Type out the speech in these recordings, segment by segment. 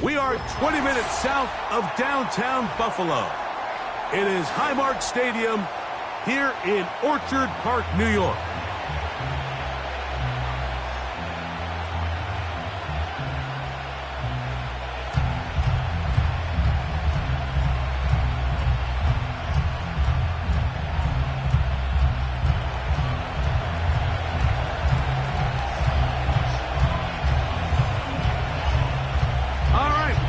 We are 20 minutes south of downtown Buffalo. It is Highmark Stadium here in Orchard Park, New York.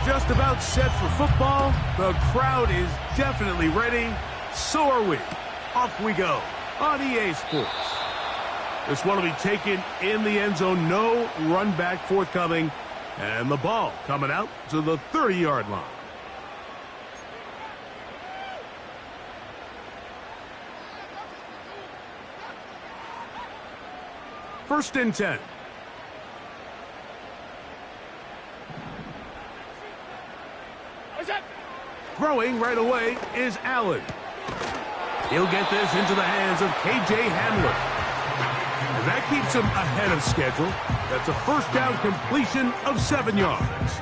Just about set for football. The crowd is definitely ready. So are we. Off we go on EA Sports. This one will be taken in the end zone. No run back forthcoming. And the ball coming out to the 30-yard line. First and 10. Throwing right away is Allen. He'll get this into the hands of K.J. Hamler. And that keeps him ahead of schedule. That's a first down completion of 7 yards.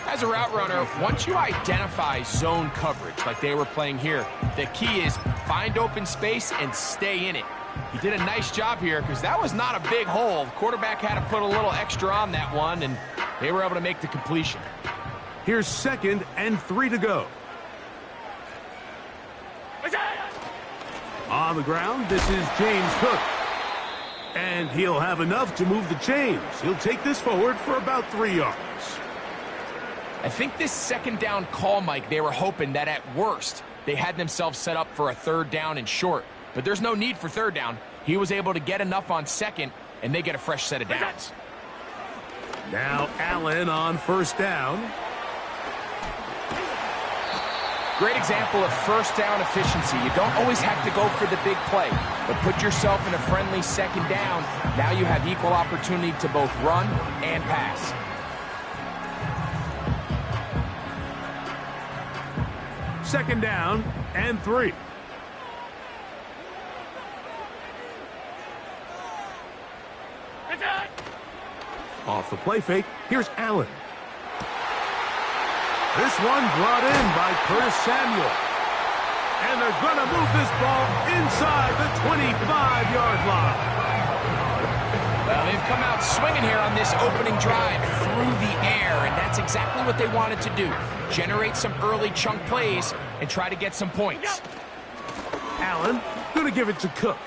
As a route runner, once you identify zone coverage like they were playing here, the key is find open space and stay in it. He did a nice job here because that was not a big hole. The quarterback had to put a little extra on that one, and they were able to make the completion. Here's 2nd and 3 to go. On the ground, this is James Cook. And he'll have enough to move the chains. He'll take this forward for about 3 yards. I think this second down call, Mike, they were hoping that at worst they had themselves set up for a 3rd down and short. But there's no need for 3rd down. He was able to get enough on 2nd, and they get a fresh set of downs. Now Allen on 1st down. Great example of first down efficiency. You don't always have to go for the big play, but put yourself in a friendly 2nd down. Now you have equal opportunity to both run and pass. Second down and 3. Off the play fake, here's Allen. This one brought in by Curtis Samuel. And they're going to move this ball inside the 25-yard line. Well, they've come out swinging here on this opening drive through the air, and that's exactly what they wanted to do. Generate some early chunk plays and try to get some points. Allen going to give it to Cook.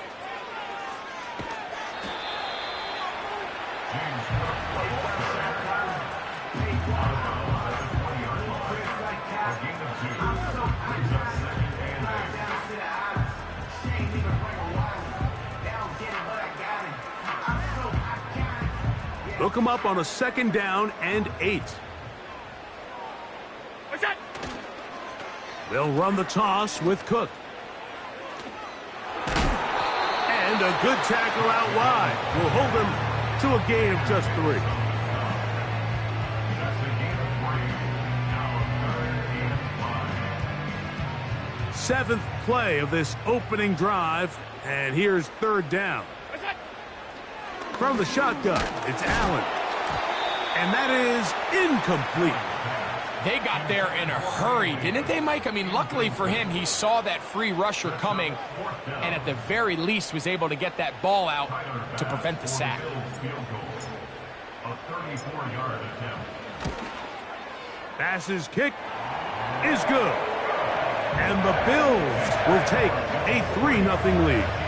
Look him up on a 2nd down and 8. They'll run the toss with Cook. And a good tackle out wide will hold him to a gain of just 3. Seventh play of this opening drive, and here's 3rd down. From the shotgun, it's Allen. And that is incomplete. They got there in a hurry, didn't they, Mike? I mean, luckily for him, he saw that free rusher coming, and at the very least was able to get that ball out to prevent the sack. Pass's kick is good. And the Bills will take a 3-0 lead.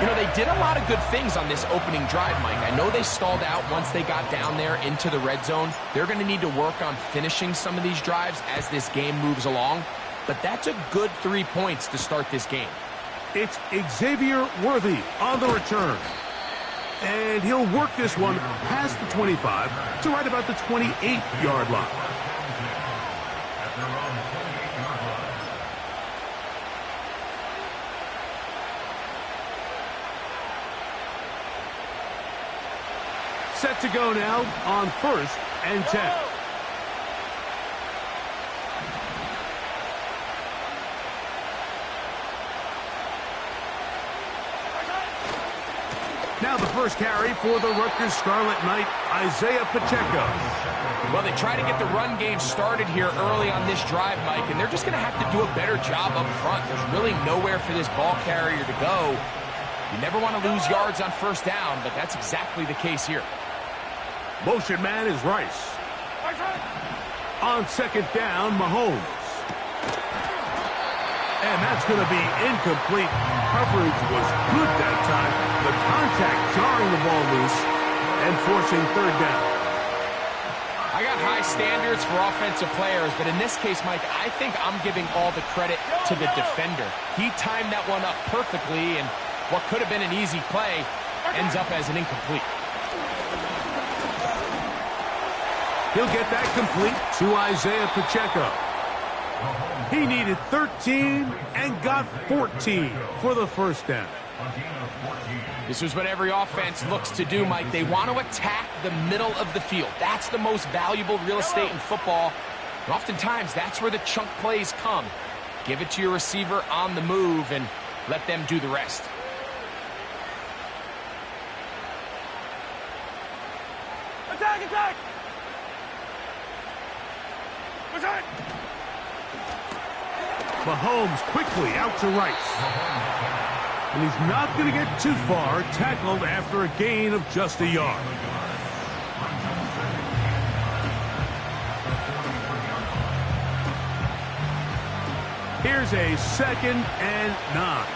You know, they did a lot of good things on this opening drive, Mike. I know they stalled out once they got down there into the red zone. They're going to need to work on finishing some of these drives as this game moves along. But that's a good 3 points to start this game. It's Xavier Worthy on the return. And he'll work this one past the 25 to right about the 28-yard line. Set to go now on 1st and 10. Now the first carry for the Rutgers Scarlet Knight, Isaiah Pacheco. Well, they try to get the run game started here early on this drive, Mike, and they're just going to have to do a better job up front. There's really nowhere for this ball carrier to go. You never want to lose yards on first down, but that's exactly the case here. Motion man is Rice. On second down, Mahomes. And that's going to be incomplete. Coverage was good that time. The contact jarring the ball loose and forcing third down. I got high standards for offensive players, but in this case, Mike, I think I'm giving all the credit to the defender. He timed that one up perfectly, and what could have been an easy play ends up as an incomplete. He'll get that complete to Isaiah Pacheco. He needed 13 and got 14 for the first down. This is what every offense looks to do, Mike. They want to attack the middle of the field. That's the most valuable real estate in football. And oftentimes, that's where the chunk plays come. Give it to your receiver on the move and let them do the rest. Attack, attack! Attack! Mahomes quickly out to Rice. And he's not going to get too far, tackled after a gain of just a yard. Here's a 2nd and 9.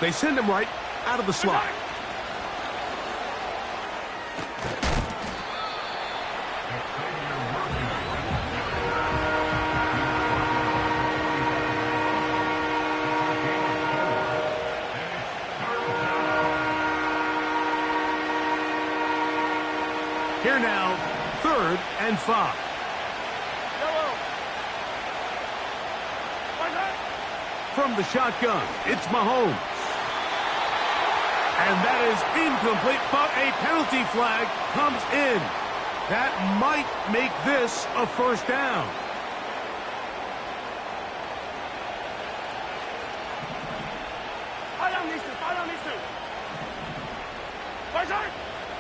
They send him right out of the slot. Here now, 3rd and 5. From the shotgun, it's Mahomes. And that is incomplete, but a penalty flag comes in. That might make this a first down.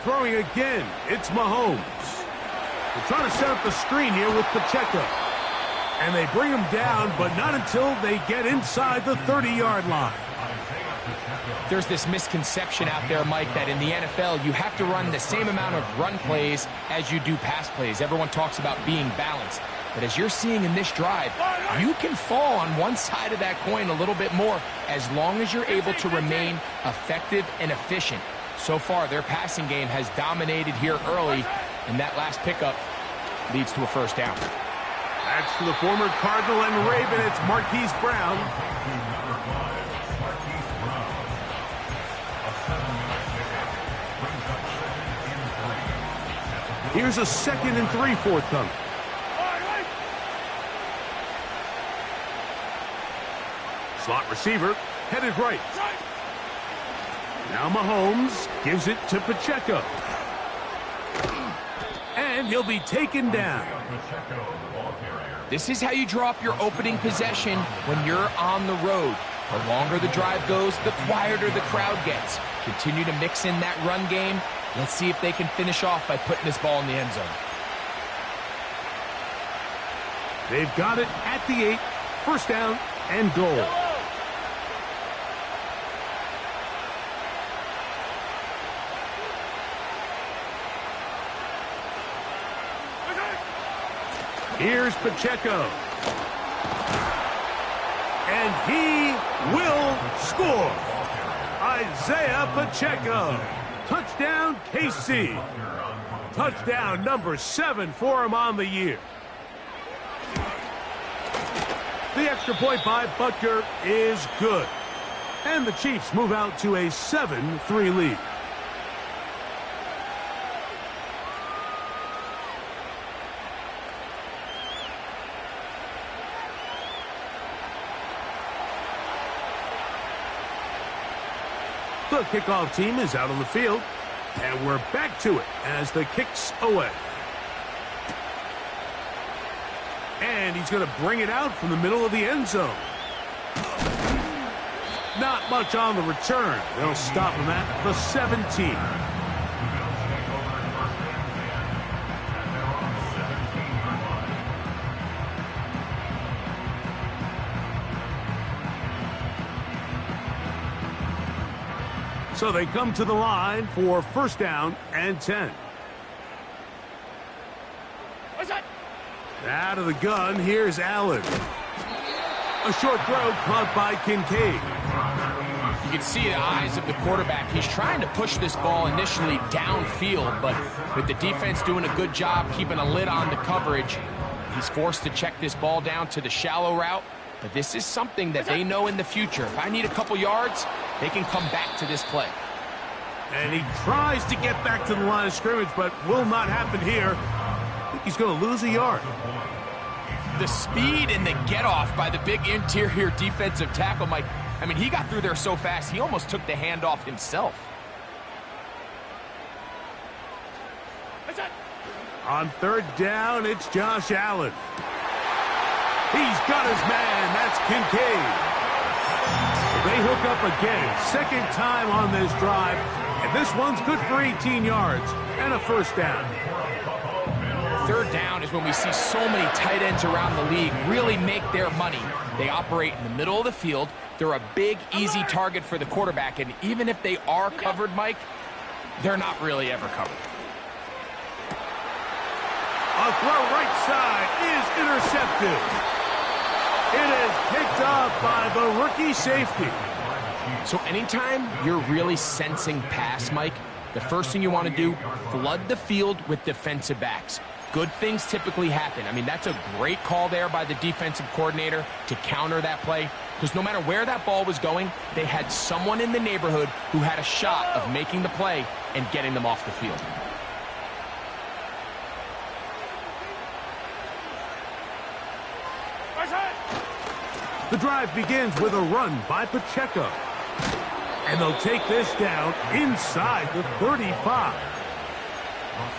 Throwing again, it's Mahomes. They're trying to set up the screen here with Pacheco. And they bring him down, but not until they get inside the 30-yard line. There's this misconception out there, Mike, that in the NFL, you have to run the same amount of run plays as you do pass plays. Everyone talks about being balanced. But as you're seeing in this drive, you can fall on one side of that coin a little bit more as long as you're able to remain effective and efficient. So far, their passing game has dominated here early, and that last pickup leads to a first down. That's to the former Cardinal and Raven. It's Marquise Brown. Here's a 2nd and 3 forthcoming. Slot receiver headed right. Now Mahomes gives it to Pacheco. And he'll be taken down. This is how you draw up your opening possession when you're on the road. The longer the drive goes, the quieter the crowd gets. Continue to mix in that run game. Let's see if they can finish off by putting this ball in the end zone. They've got it at the 8. First down and goal. Here's Pacheco. And he will score. Isaiah Pacheco. Touchdown, KC. Touchdown number 7 for him on the year. The extra point by Butker is good. And the Chiefs move out to a 7-3 lead. The kickoff team is out on the field, and we're back to it as the kick's away. And he's going to bring it out from the middle of the end zone. Not much on the return. They'll stop him at the 17. So they come to the line for first down and 10. Out of the gun, here's Allen. A short throw caught by Kincaid. You can see the eyes of the quarterback. He's trying to push this ball initially downfield, but with the defense doing a good job keeping a lid on the coverage, he's forced to check this ball down to the shallow route. But this is something that they know in the future. If I need a couple yards, they can come back to this play. And he tries to get back to the line of scrimmage, but will not happen here. I think he's going to lose a yard. The speed and the get-off by the big interior defensive tackle, Mike. I mean, he got through there so fast, he almost took the handoff himself. On third down, it's Josh Allen. He's got his man. That's Kincaid. They hook up again. Second time on this drive. And this one's good for 18 yards and a first down. Third down is when we see so many tight ends around the league really make their money. They operate in the middle of the field. They're a big, easy target for the quarterback. And even if they are covered, Mike, they're not really ever covered. A throw right side is intercepted. It is picked off by the rookie safety. So anytime you're really sensing pass, Mike, the first thing you want to do, flood the field with defensive backs. Good things typically happen. I mean, that's a great call there by the defensive coordinator to counter that play, because no matter where that ball was going, they had someone in the neighborhood who had a shot of making the play and getting them off the field. The drive begins with a run by Pacheco. And they'll take this down inside the 35.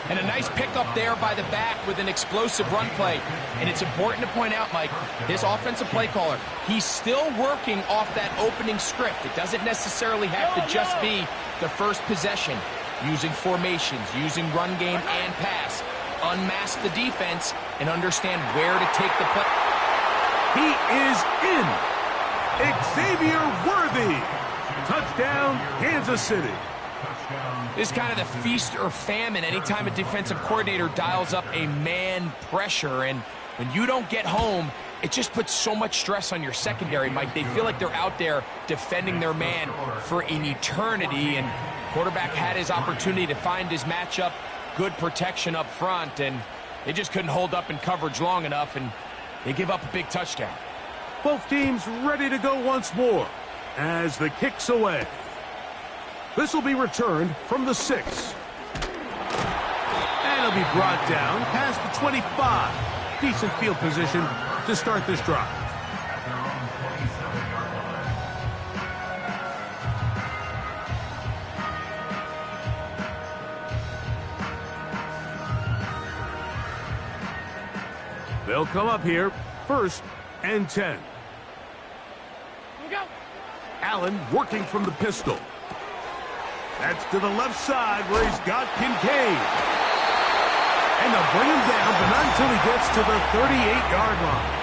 And a nice pickup there by the back with an explosive run play. And it's important to point out, Mike, this offensive play caller, he's still working off that opening script. It doesn't necessarily have to just be the first possession. Using formations, using run game and pass. Unmask the defense and understand where to take the play. He is in. Xavier Worthy. Touchdown, Kansas City. This is kind of the feast or famine anytime a defensive coordinator dials up a man pressure. And when you don't get home, it just puts so much stress on your secondary, Mike. They feel like they're out there defending their man for an eternity. And quarterback had his opportunity to find his matchup. Good protection up front. And they just couldn't hold up in coverage long enough. And they give up a big touchdown. Both teams ready to go once more as the kick's away. This will be returned from the 6. And it'll be brought down past the 25. Decent field position to start this drive. They'll come up here, first and 10. Allen working from the pistol. That's to the left side where he's got Kincaid. And they'll bring him down, but not until he gets to the 38-yard line.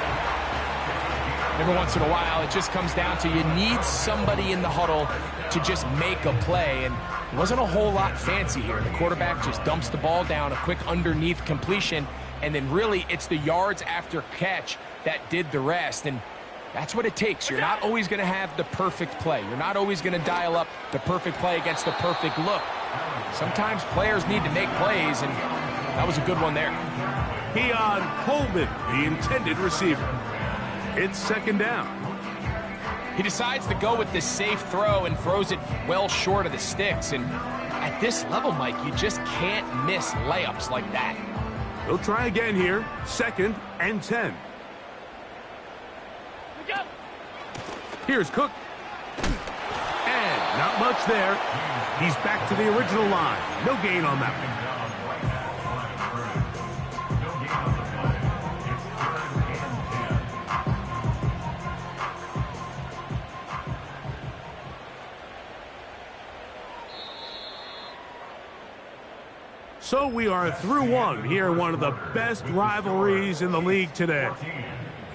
Every once in a while, it just comes down to you need somebody in the huddle to just make a play. And it wasn't a whole lot fancy here. The quarterback just dumps the ball down, a quick underneath completion, and then really it's the yards after catch that did the rest. And that's what it takes. You're not always going to have the perfect play. You're not always going to dial up the perfect play against the perfect look. Sometimes players need to make plays, and that was a good one there. Keon Coleman, the intended receiver. It's second down. He decides to go with the safe throw and throws it well short of the sticks. And at this level, Mike, you just can't miss layups like that. They'll try again here, second and 10. Here's Cook. And not much there. He's back to the original line. No gain on that one. So we are through one here, one of the best rivalries in the league today.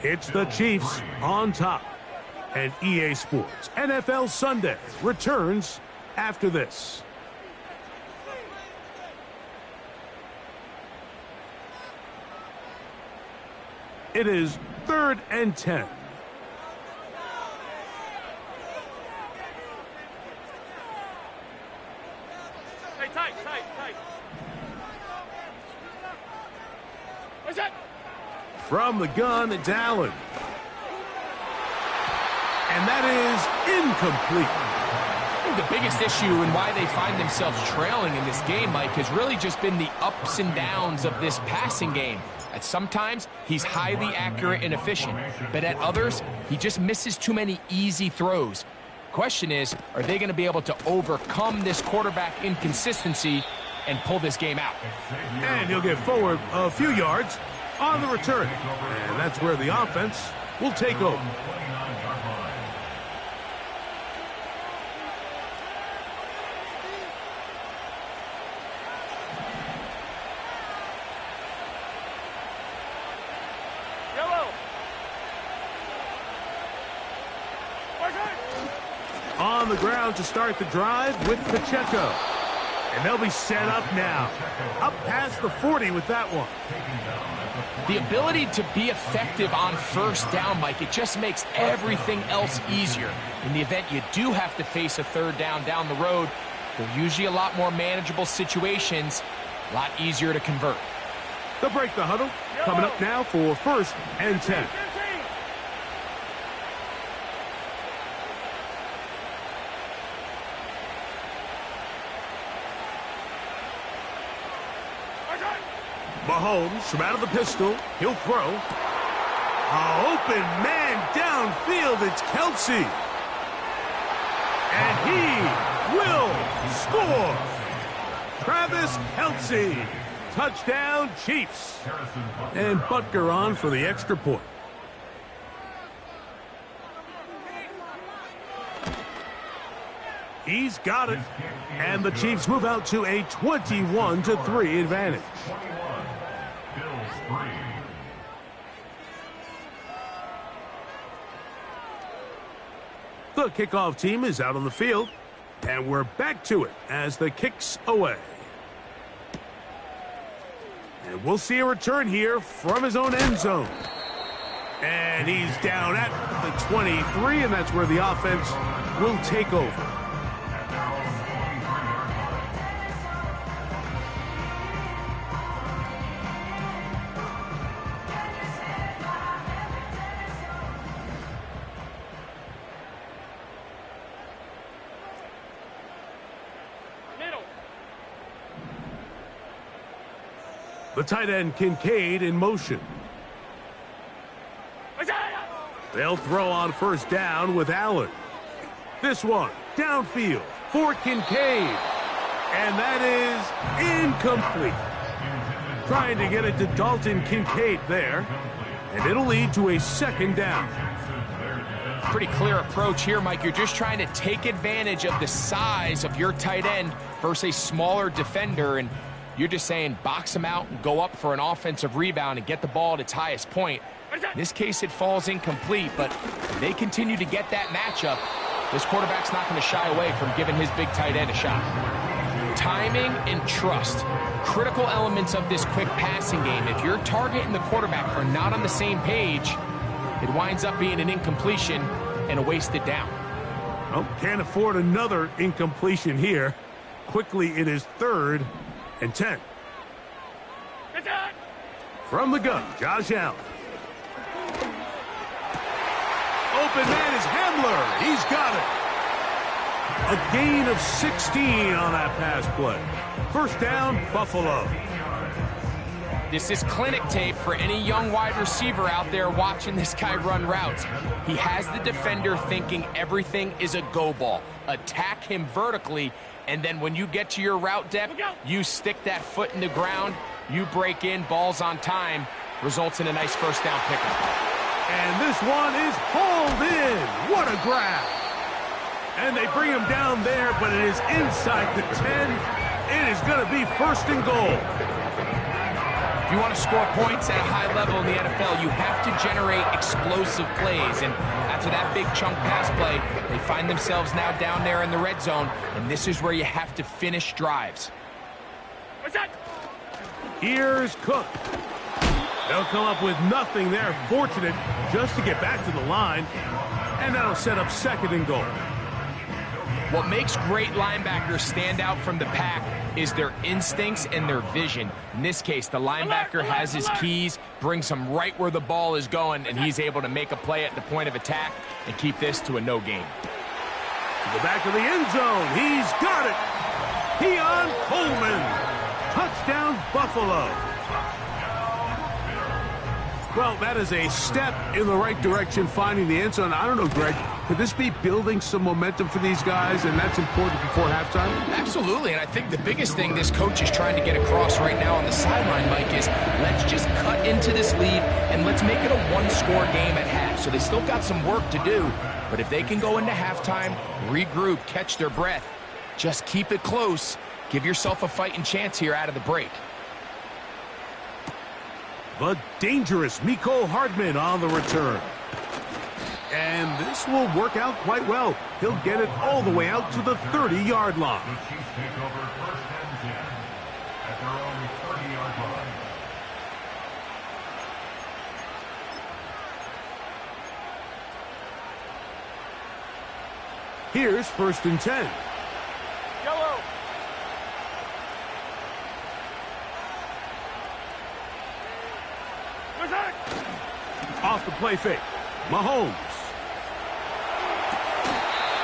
It's the Chiefs on top. And EA Sports NFL Sunday returns after this. It is 3rd and 10. Hey, tight. What's that? From the gun, it's Allen. And that is incomplete. I think the biggest issue and why they find themselves trailing in this game, Mike, has really just been the ups and downs of this passing game. At sometimes, he's highly accurate and efficient, but at others, he just misses too many easy throws. Question is, are they going to be able to overcome this quarterback inconsistency and pull this game out? And he'll get forward a few yards on the return. And that's where the offense will take over. On the ground to start the drive with Pacheco. And they'll be set up now. Up past the 40 with that one. The ability to be effective on first down, Mike, it just makes everything else easier. In the event you do have to face a third down the road, they're usually a lot more manageable situations, a lot easier to convert. They'll break the huddle. Coming up now for 1st and 10. Mahomes from out of the pistol. He'll throw. Open man downfield. It's Kelsey. And he will score. Travis Kelsey. Touchdown, Chiefs. And Butker on for the extra point. He's got it. And the Chiefs move out to a 21-3 advantage. The kickoff team is out on the field, and we're back to it as the kick's away. And we'll see a return here from his own end zone. And he's down at the 23, and that's where the offense will take over. The tight end Kincaid in motion. They'll throw on first down with Allen. This one downfield for Kincaid. And that is incomplete. Trying to get it to Dalton Kincaid there. And it'll lead to a 2nd down. Pretty clear approach here, Mike. You're just trying to take advantage of the size of your tight end versus a smaller defender, and you're just saying box him out and go up for an offensive rebound and get the ball at its highest point. In this case, it falls incomplete, but if they continue to get that matchup, this quarterback's not going to shy away from giving his big tight end a shot. Timing and trust, critical elements of this quick passing game. If your target and the quarterback are not on the same page, it winds up being an incompletion and a wasted down. Well, can't afford another incompletion here. Quickly, it is 3rd and 10. From the gun, Josh Allen. Open man is Hamler. He's got it. A gain of 16 on that pass play. First down, Buffalo. This is clinic tape for any young wide receiver out there watching this guy run routes. He has the defender thinking everything is a go ball. Attack him vertically, and then when you get to your route depth, you stick that foot in the ground, you break in, ball's on time, results in a nice first down pickup. And this one is hauled in. What a grab. And they bring him down there, but it is inside the 10. It is going to be first and goal. If you want to score points at a high level in the NFL, you have to generate explosive plays. And after that big chunk pass play, they find themselves now down there in the red zone, and this is where you have to finish drives. What's that? Here's Cook. They'll come up with nothing there. Fortunate just to get back to the line, and that'll set up second and goal. What makes great linebackers stand out from the pack is their instincts and their vision. In this case, the linebacker has his keys, brings him right where the ball is going, and he's able to make a play at the point of attack and keep this to a no gain. To the back of the end zone. He's got it. Keon Coleman. Touchdown, Buffalo. Well, that is a step in the right direction, finding the end zone. I don't know, Greg, could this be building some momentum for these guys, and that's important before halftime? Absolutely, and I think the biggest thing this coach is trying to get across right now on the sideline, Mike, is let's just cut into this lead, and let's make it a one-score game at half. So they still got some work to do, but if they can go into halftime, regroup, catch their breath, just keep it close, give yourself a fighting chance here out of the break. The dangerous Mecole Hardman on the return. And this will work out quite well. He'll get it all the way out to the 30-yard line. Here's first and 10. Yellow. What's that? Off the play fake. Mahomes.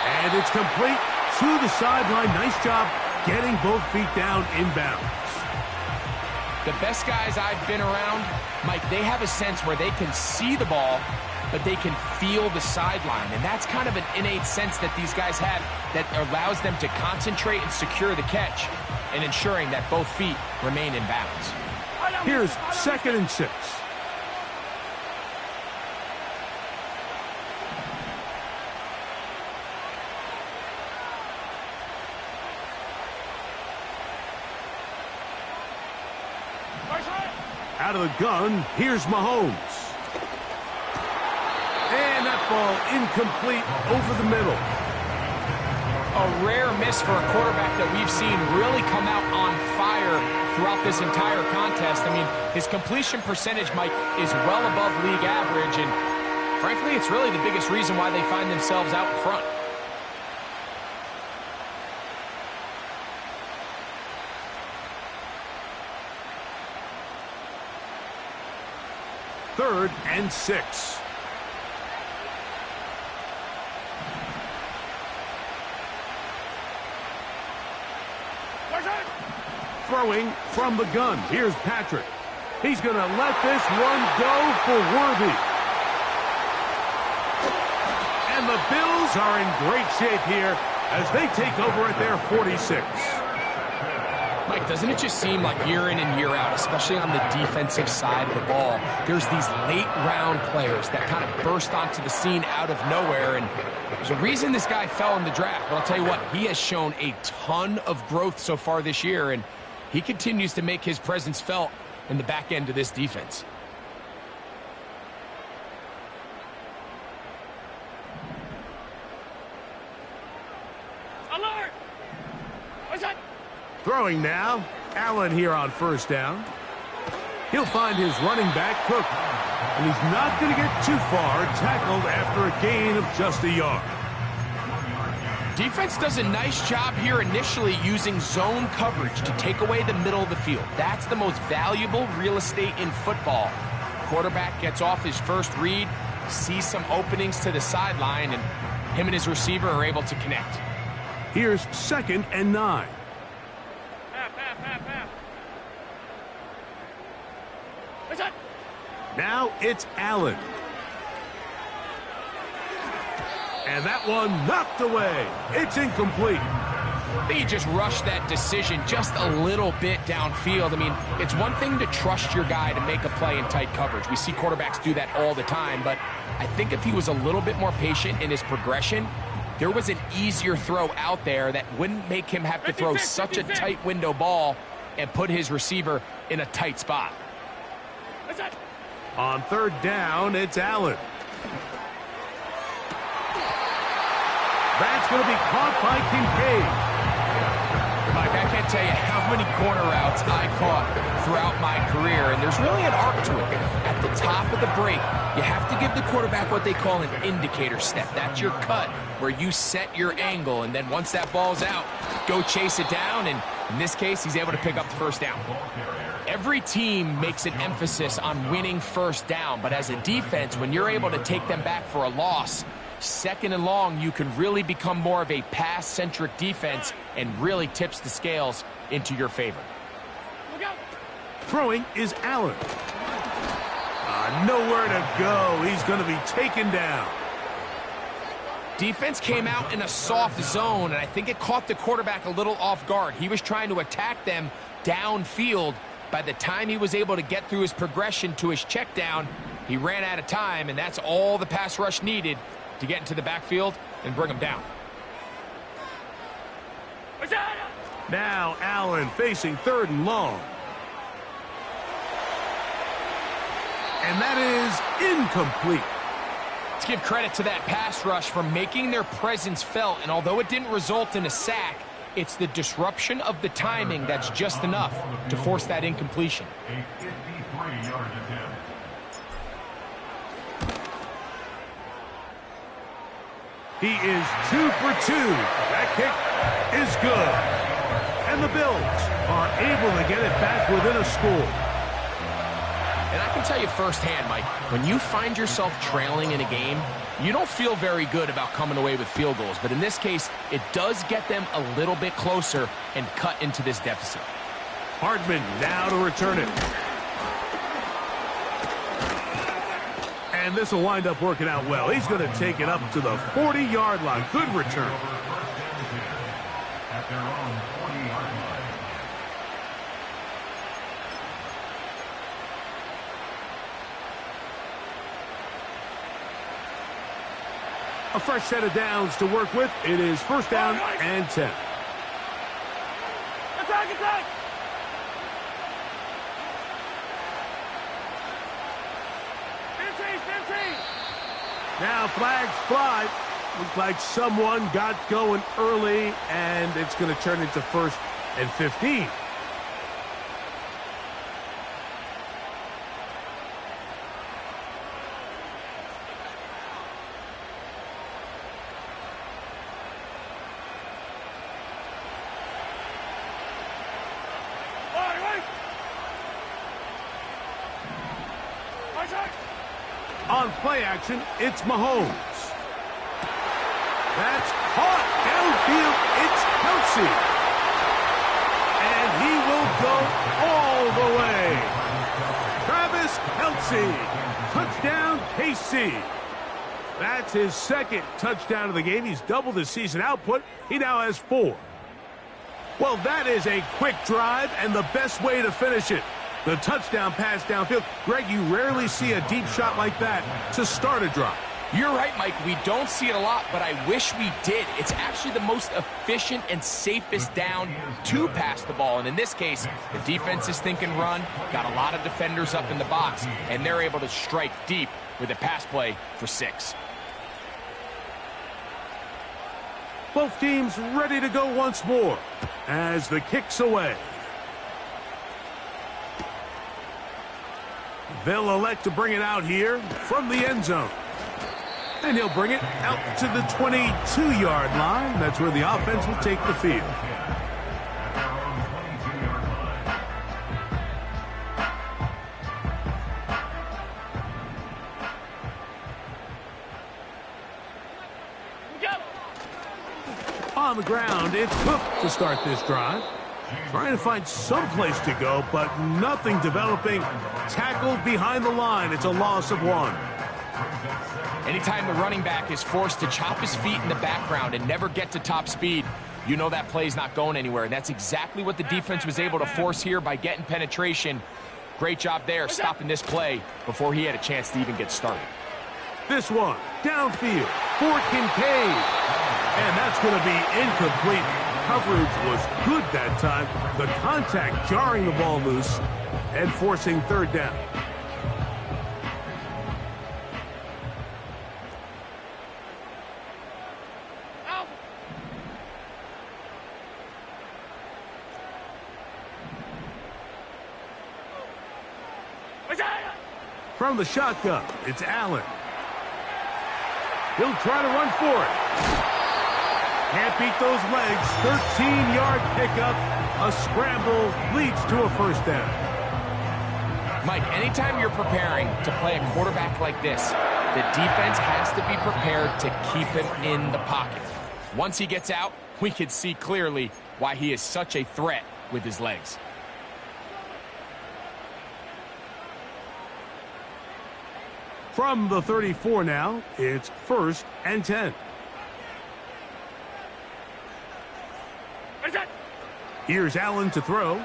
And it's complete to the sideline. Nice job getting both feet down inbounds. The best guys I've been around, Mike, they have a sense where they can see the ball, but they can feel the sideline. And that's kind of an innate sense that these guys have that allows them to concentrate and secure the catch and ensuring that both feet remain in bounds. Here's second and 6. Out of the gun, here's Mahomes. And that ball incomplete over the middle. A rare miss for a quarterback that we've seen really come out on fire throughout this entire contest. I mean, his completion percentage, Mike, is well above league average, and frankly, it's really the biggest reason why they find themselves out in front. Third and 6. Throwing from the gun. Here's Patrick. He's going to let this one go for Worthy. And the Bills are in great shape here as they take over at their 46. Mike, doesn't it just seem like year in and year out, especially on the defensive side of the ball, there's these late-round players that kind of burst onto the scene out of nowhere, and there's a reason this guy fell in the draft. But I'll tell you what, he has shown a ton of growth so far this year, and he continues to make his presence felt in the back end of this defense. Alert! What's that? Throwing now. Allen here on first down. He'll find his running back, Cook. And he's not going to get too far, tackled after a gain of just a yard. Defense does a nice job here initially using zone coverage to take away the middle of the field. That's the most valuable real estate in football. Quarterback gets off his first read, sees some openings to the sideline, and him and his receiver are able to connect. Here's second and 9. Half. What's that? Now it's Allen. And that one knocked away. It's incomplete. He just rushed that decision just a little bit downfield. I mean, it's one thing to trust your guy to make a play in tight coverage. We see quarterbacks do that all the time, but I think if he was a little bit more patient in his progression, there was an easier throw out there that wouldn't make him have to throw such a tight window ball and put his receiver in a tight spot. On third down, it's Allen. That's going to be caught by Kincaid. Mike, I can't tell you how many corner routes I caught throughout my career, and there's really an arc to it. At the top of the break, you have to give the quarterback what they call an indicator step. That's your cut, where you set your angle, and then once that ball's out, go chase it down, and in this case, he's able to pick up the first down. Every team makes an emphasis on winning first down, but as a defense, when you're able to take them back for a loss, second and long, you can really become more of a pass-centric defense and really tips the scales into your favor. Throwing is Allen. Nowhere to go. He's going to be taken down. Defense came out in a soft zone, and I think it caught the quarterback a little off guard. He was trying to attack them downfield. By the time he was able to get through his progression to his check down, he ran out of time, and that's all the pass rush needed to get into the backfield and bring him down. Now Allen facing third and long. And that is incomplete. Let's give credit to that pass rush for making their presence felt, and although it didn't result in a sack, it's the disruption of the timing that's just enough to force that incompletion. He is 2 for 2. That kick is good. And the Bills are able to get it back within a score. And I can tell you firsthand, Mike, when you find yourself trailing in a game, you don't feel very good about coming away with field goals. But in this case, it does get them a little bit closer and cut into this deficit. Hardman now to return it. And this will wind up working out well. He's going to take it up to the 40-yard line. Good return. A fresh set of downs to work with. It is first down and 10. Attack, attack! Now flags fly. Looks like someone got going early, and it's going to turn into first and 15. On play action, it's Mahomes. That's caught downfield. It's Kelsey. And he will go all the way. Travis Kelsey. Touchdown, KC. That's his second touchdown of the game. He's doubled his season output. He now has 4. Well, that is a quick drive and the best way to finish it. The touchdown pass downfield. Greg, you rarely see a deep shot like that to start a drive. You're right, Mike. We don't see it a lot, but I wish we did. It's actually the most efficient and safest down to pass the ball. And in this case, the defense is thinking run, got a lot of defenders up in the box, and they're able to strike deep with a pass play for 6. Both teams ready to go once more as the kick's away. They'll elect to bring it out here from the end zone. And he'll bring it out to the 22-yard line. That's where the offense will take the field. On the ground, it's Cook to start this drive. Trying to find some place to go, but nothing developing. Tackled behind the line. It's a loss of 1. Anytime the running back is forced to chop his feet in the background and never get to top speed, you know that play's not going anywhere. And that's exactly what the defense was able to force here by getting penetration. Great job there stopping this play before he had a chance to even get started. This one, downfield for Kincaid. And that's going to be incomplete. Coverage was good that time. The contact jarring the ball loose and forcing third down. From the shotgun, it's Allen. He'll try to run for it. Can't beat those legs. 13-yard pickup. A scramble leads to a first down. Mike, anytime you're preparing to play a quarterback like this, the defense has to be prepared to keep him in the pocket. Once he gets out, we can see clearly why he is such a threat with his legs. From the 34 now, it's 1st and 10. Here's Allen to throw.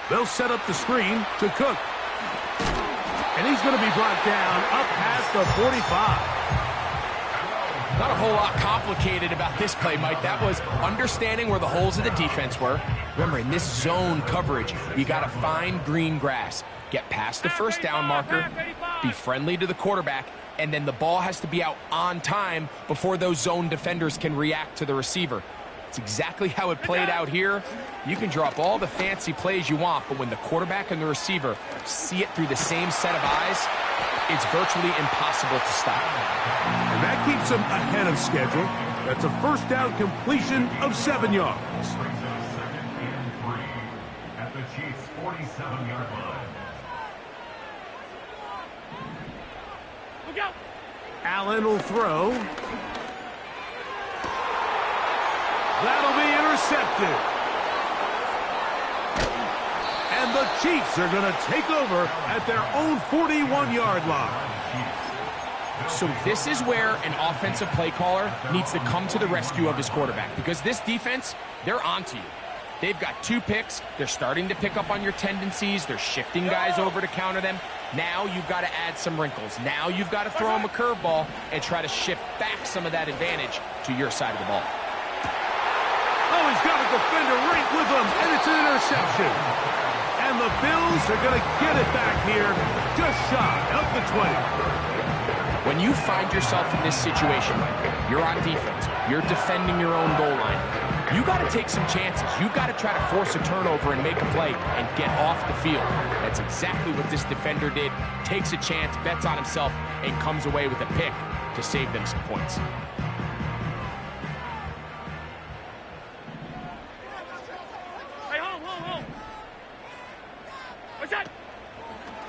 They'll set up the screen to Cook. And he's going to be brought down up past the 45. Not a whole lot complicated about this play, Mike. That was understanding where the holes of the defense were. Remember, in this zone coverage, you got to find green grass. Get past the first down marker, be friendly to the quarterback, and then the ball has to be out on time before those zone defenders can react to the receiver. It's exactly how it played out here. You can draw up all the fancy plays you want, but when the quarterback and the receiver see it through the same set of eyes, it's virtually impossible to stop. And that keeps them ahead of schedule. That's a first down completion of 7 yards. At the Chiefs' 47-yard line. Allen will throw. That'll be intercepted. And the Chiefs are going to take over at their own 41-yard line. So this is where an offensive play caller needs to come to the rescue of his quarterback, because this defense, they're onto you. They've got 2 picks. They're starting to pick up on your tendencies. They're shifting guys over to counter them. Now you've got to add some wrinkles. Now you've got to throw them a curveball and try to shift back some of that advantage to your side of the ball. Oh, he's got a defender right with him, and it's an interception. And the Bills are going to get it back here just shy of the 20. When you find yourself in this situation, Mike, you're on defense, you're defending your own goal line, you got to take some chances. You got to try to force a turnover and make a play and get off the field. That's exactly what this defender did. Takes a chance, bets on himself, and comes away with a pick to save them some points. Hey, hold. What's that?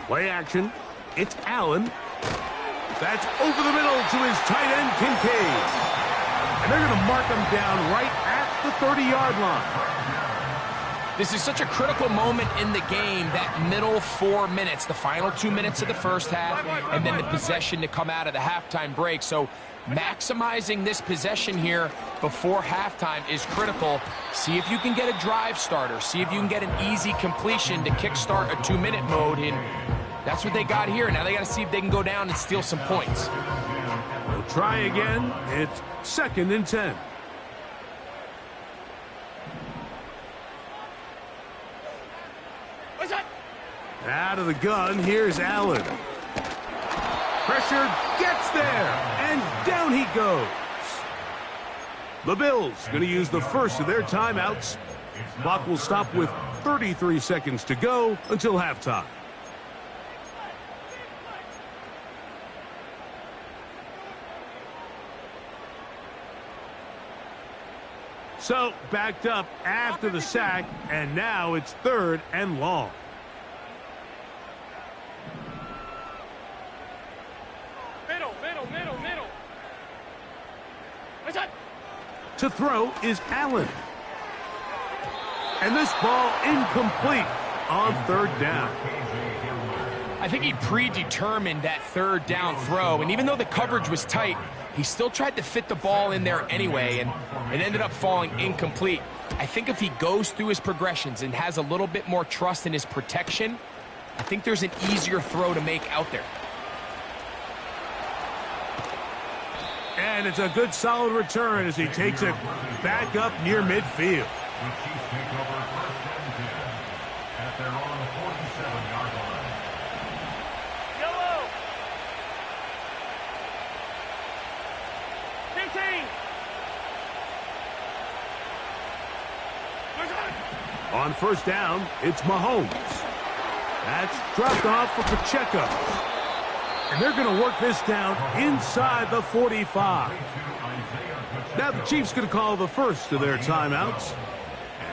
Play action. It's Allen. That's over the middle to his tight end, Kincaid. And they're going to mark him down right at the 30-yard line. This is such a critical moment in the game, that middle 4 minutes, the final 2 minutes of the first half, and then the possession to come out of the halftime break. So maximizing this possession here before halftime is critical. See if you can get a drive starter. See if you can get an easy completion to kickstart a 2-minute mode. And that's what they got here. Now they got to see if they can go down and steal some points. They'll try again. It's 2nd and 10. What's that? Out of the gun, here's Allen. Pressure gets there, and down he goes. The Bills going to use the first of their timeouts. Clock will stop with 33 seconds to go until halftime. So, backed up after the sack, and now it's 3rd and long. Middle. What's that? To throw is Allen. And this ball incomplete on 3rd down. I think he predetermined that 3rd down throw, and even though the coverage was tight, he still tried to fit the ball in there anyway, and it ended up falling incomplete. I think if he goes through his progressions and has a little bit more trust in his protection, I think there's an easier throw to make out there. And And it's a good, solid return as he takes it back up near midfield. The Chiefs take over first and 10 at their own 47-yard line. Yellow. 15. On first down, it's Mahomes. That's dropped off for Pacheco. And they're going to work this down inside the 45. Now the Chiefs going to call the first of their timeouts,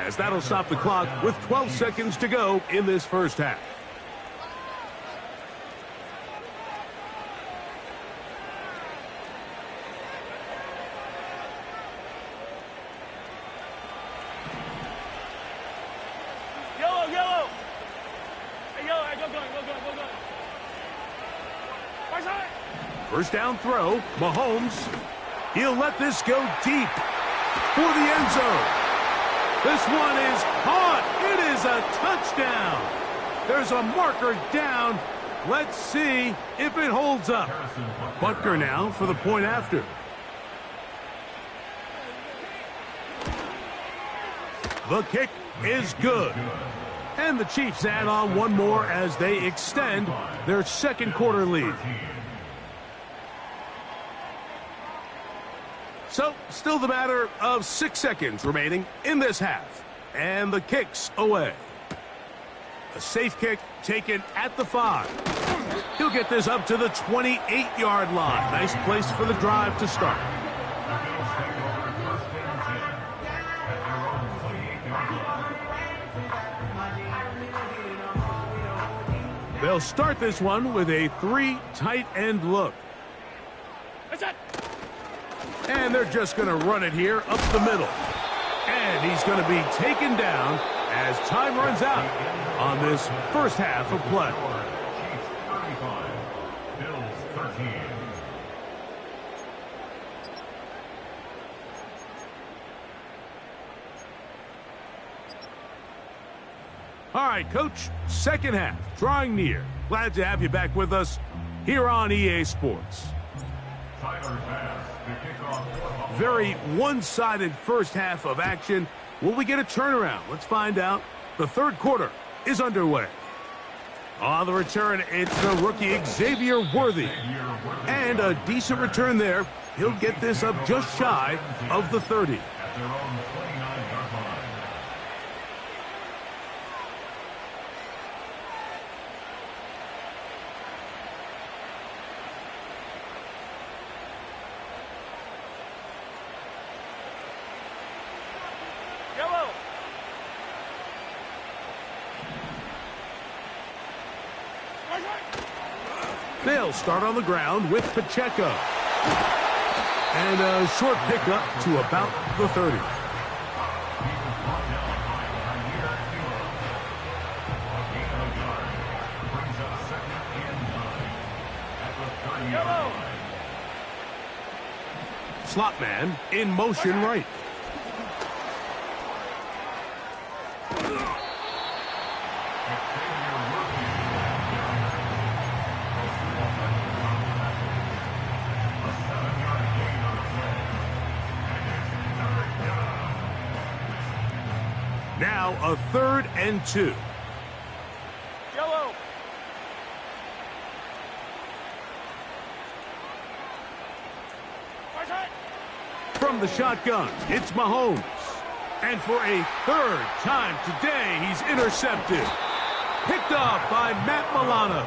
as that'll stop the clock with 12 seconds to go in this first half. Yellow. Hey, yellow. Hey, go. Right side. First down throw, Mahomes. He'll let this go deep for the end zone. This one is caught. It is a touchdown. There's a marker down. Let's see if it holds up. Butker now for the point after. The kick is good. And the Chiefs add on one more as they extend their second quarter lead. So, still the matter of 6 seconds remaining in this half. And the kick's away. A safe kick taken at the 5. He'll get this up to the 28-yard line. Nice place for the drive to start. They'll start this one with a 3 tight end look. And they're just going to run it here up the middle. And he's going to be taken down as time runs out on this first half of play. Chiefs 35, Bills 13. All right, Coach, second half, drawing near. Glad to have you back with us here on EA Sports. Very one-sided first half of action. Will we get a turnaround? Let's find out. The third quarter is underway. On the return, it's the rookie Xavier Worthy. And a decent return there. He'll get this up just shy of the 30. At their own 29-yard line. Yellow. They'll start on the ground with Pacheco. And a short pickup to about the 30. Yellow. Slot man in motion right. Now a 3rd and 2. Yellow. Right side. From the shotgun, it's Mahomes. And for a 3rd time today, he's intercepted. Picked off by Matt Milano.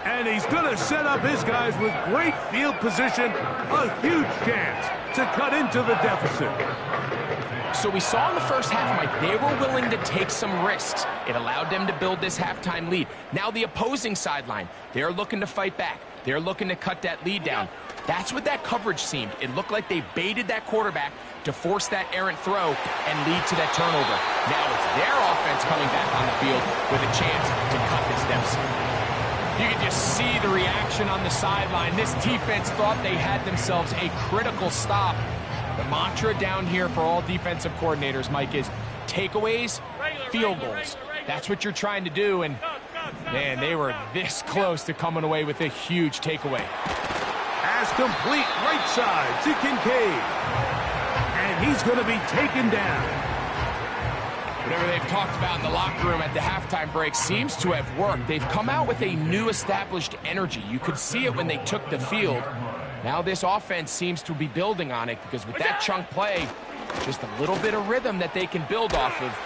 And he's going to set up his guys with great field position. A huge chance to cut into the deficit. So we saw in the first half, Mike, they were willing to take some risks. It allowed them to build this halftime lead. Now the opposing sideline, they're looking to fight back. They're looking to cut that lead down. That's what that coverage seemed. It looked like they baited that quarterback to force that errant throw and lead to that turnover. Now it's their offense coming back on the field with a chance to cut this deficit. You can just see the reaction on the sideline. This defense thought they had themselves a critical stop. The mantra down here for all defensive coordinators, Mike, is takeaways, field goals. That's what you're trying to do, and man, they were this close to coming away with a huge takeaway. pass complete right side to Kincaid. And he's going to be taken down. Whatever they've talked about in the locker room at the halftime break seems to have worked. They've come out with a new established energy. You could see it when they took the field. Now this offense seems to be building on it because with that chunk play, just a little bit of rhythm that they can build off of.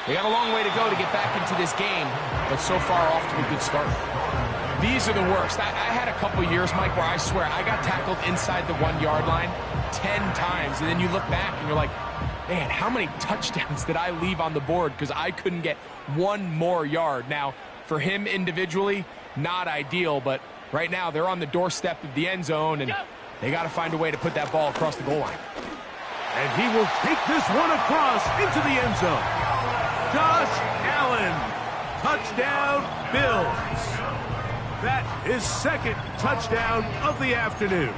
They got a long way to go to get back into this game, but so far off to a good start. These are the worst. I had a couple years, Mike, where I swear I got tackled inside the 1 yard line 10 times, and then you look back and you're like, man, how many touchdowns did I leave on the board because I couldn't get one more yard? Now, for him individually, not ideal, but right now they're on the doorstep of the end zone, and they got to find a way to put that ball across the goal line. And he will take this one across into the end zone. Josh Allen, touchdown Bills. That is second touchdown of the afternoon.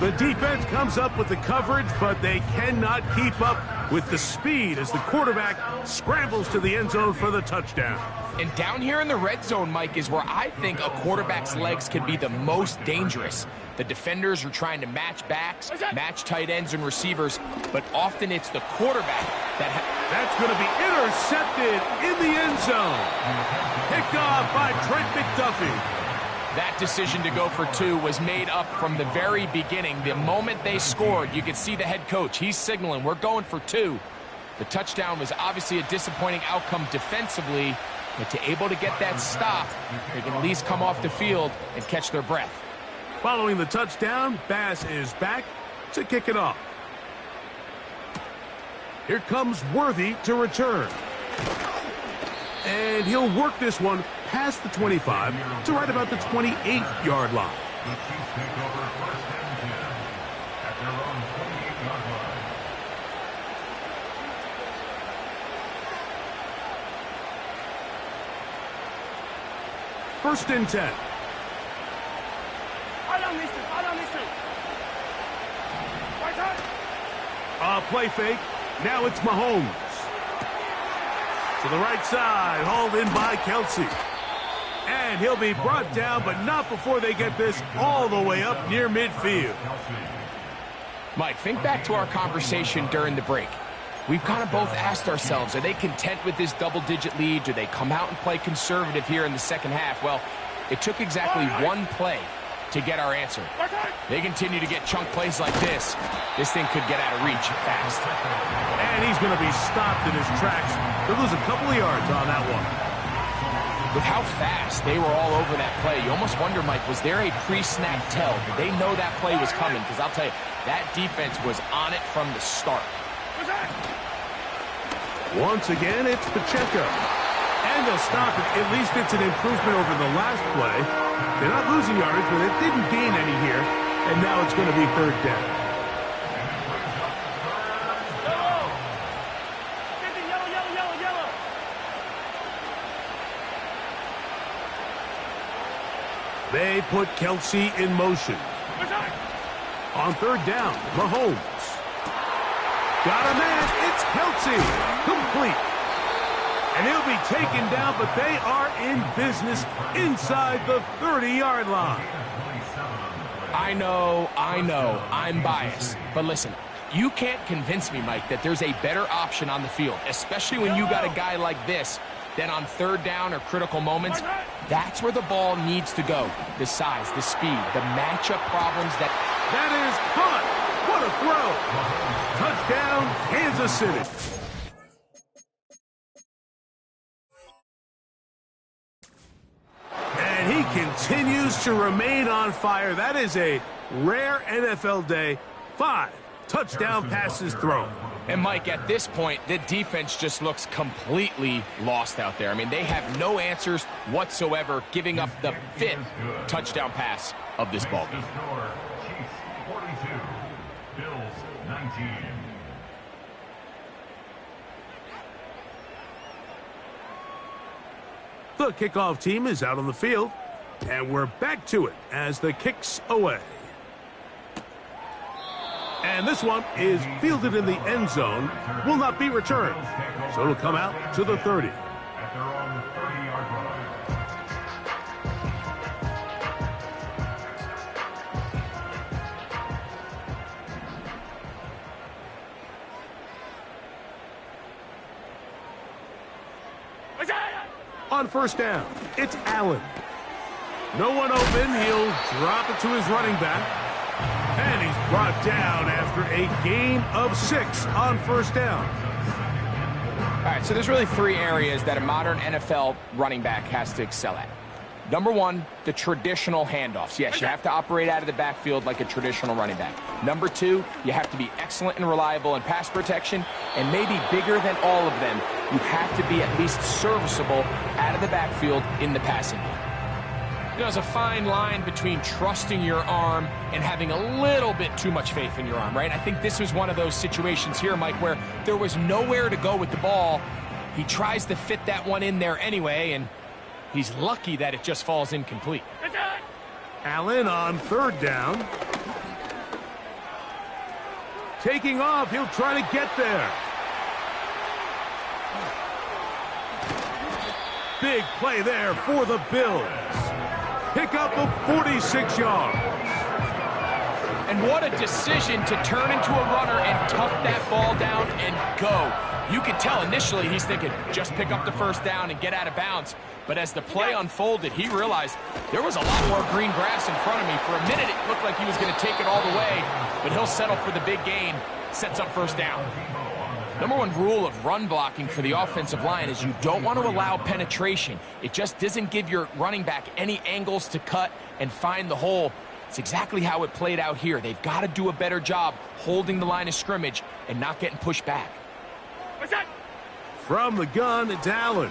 The defense comes up with the coverage, but they cannot keep up with the speed as the quarterback scrambles to the end zone for the touchdown. And down here in the red zone, Mike, is where I think a quarterback's legs can be the most dangerous. The defenders are trying to match backs, match tight ends and receivers, but often it's the quarterback That's going to be intercepted in the end zone. Picked off by Trent McDuffie. That decision to go for 2 was made up from the very beginning. The moment they scored, you could see the head coach. He's signaling, we're going for 2. The touchdown was obviously a disappointing outcome defensively, but to able to get that stop, they can at least come off the field and catch their breath. Following the touchdown, Bass is back to kick it off. Here comes Worthy to return. And he'll work this one past the 25 to right about the 28-yard line. The Chiefs take over first and 10 at their own 28-yard line. First and 10. Play fake. Now it's Mahomes. To the right side, hauled in by Kelsey. And he'll be brought down, but not before they get this all the way up near midfield. Mike, think back to our conversation during the break. We've kind of both asked ourselves, are they content with this double-digit lead? Do they come out and play conservative here in the second half? Well, it took exactly one play to get our answer. They continue to get chunk plays like this. This thing could get out of reach fast. And he's going to be stopped in his tracks. They'll lose a couple of yards on that one. With how fast they were all over that play, you almost wonder, Mike, was there a pre-snap tell? Did they know that play was coming? Because I'll tell you, that defense was on it from the start. Once again, it's Pacheco. And they'll stop it. At least it's an improvement over the last play. They're not losing yardage, but they didn't gain any here. And now it's going to be third down. Yellow. They put Kelsey in motion. On third down, Mahomes. Got a man. It's Kelsey. Complete. And he'll be taken down, but they are in business inside the 30-yard line. I know, I'm biased. But listen, you can't convince me, Mike, that there's a better option on the field, especially when you got a guy like this, than on third down or critical moments. That's where the ball needs to go. The size, the speed, the matchup problems that... That is caught. What a throw. Touchdown, Kansas City. And he continues to remain on fire. That is a rare NFL day. 5 touchdown passes thrown. And, Mike, at this point, the defense just looks completely lost out there. I mean, they have no answers whatsoever, giving up the 5th touchdown pass of this ball game. Chiefs 42, Bills 19. The kickoff team is out on the field, and we're back to it as the kick's away. And this one is fielded in the end zone, will not be returned. So it'll come out to the 30. At their own 30-yard line. On first down, it's Allen. No one open. He'll drop it to his running back. And he's brought down after a gain of 6 on first down. All right, so there's really 3 areas that a modern NFL running back has to excel at. Number 1, the traditional handoffs. Yes, you have to operate out of the backfield like a traditional running back. Number 2, you have to be excellent and reliable in pass protection. And maybe bigger than all of them, you have to be at least serviceable out of the backfield in the passing game. You know, there's a fine line between trusting your arm and having a little bit too much faith in your arm, right? I think this was one of those situations here, Mike, where there was nowhere to go with the ball. He tries to fit that one in there anyway, and he's lucky that it just falls incomplete. Allen on third down. Taking off, he'll try to get there. Big play there for the Bills. Pick up of 46 yards. And what a decision to turn into a runner and tuck that ball down and go. You could tell initially he's thinking, just pick up the first down and get out of bounds. But as the play unfolded, he realized there was a lot more green grass in front of me. For a minute, it looked like he was going to take it all the way, but he'll settle for the big gain, sets up first down. Number 1 rule of run blocking for the offensive line is you don't want to allow penetration. It just doesn't give your running back any angles to cut and find the hole. It's exactly how it played out here. They've got to do a better job holding the line of scrimmage and not getting pushed back. From the gun, it's Allen.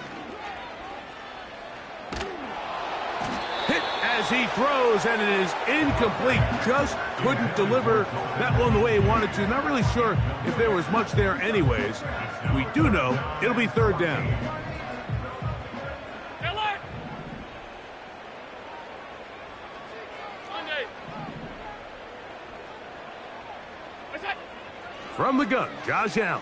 Hit as he throws, and it is incomplete. Just couldn't deliver that one the way he wanted to. Not really sure if there was much there anyways. We do know it'll be third down. From the gun, Josh Allen.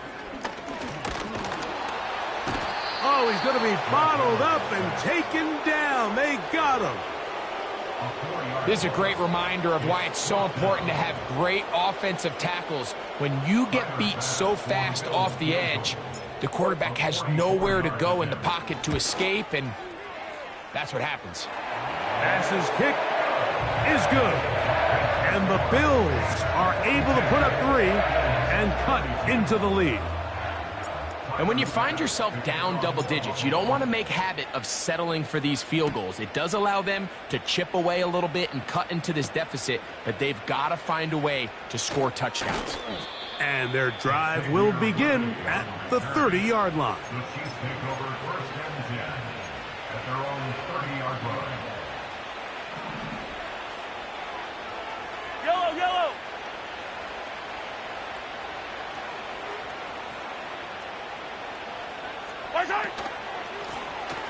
Oh, he's going to be bottled up and taken down. They got him. This is a great reminder of why it's so important to have great offensive tackles. When you get beat so fast off the edge, the quarterback has nowhere to go in the pocket to escape, and that's what happens. Pass's kick is good. And the Bills are able to put up 3 and cut into the lead. And when you find yourself down double digits, you don't want to make habit of settling for these field goals. It does allow them to chip away a little bit and cut into this deficit, but they've got to find a way to score touchdowns. And their drive will begin at the 30-yard line. The Chiefs take over first and 10 at their own 30-yard line. Yellow, yellow.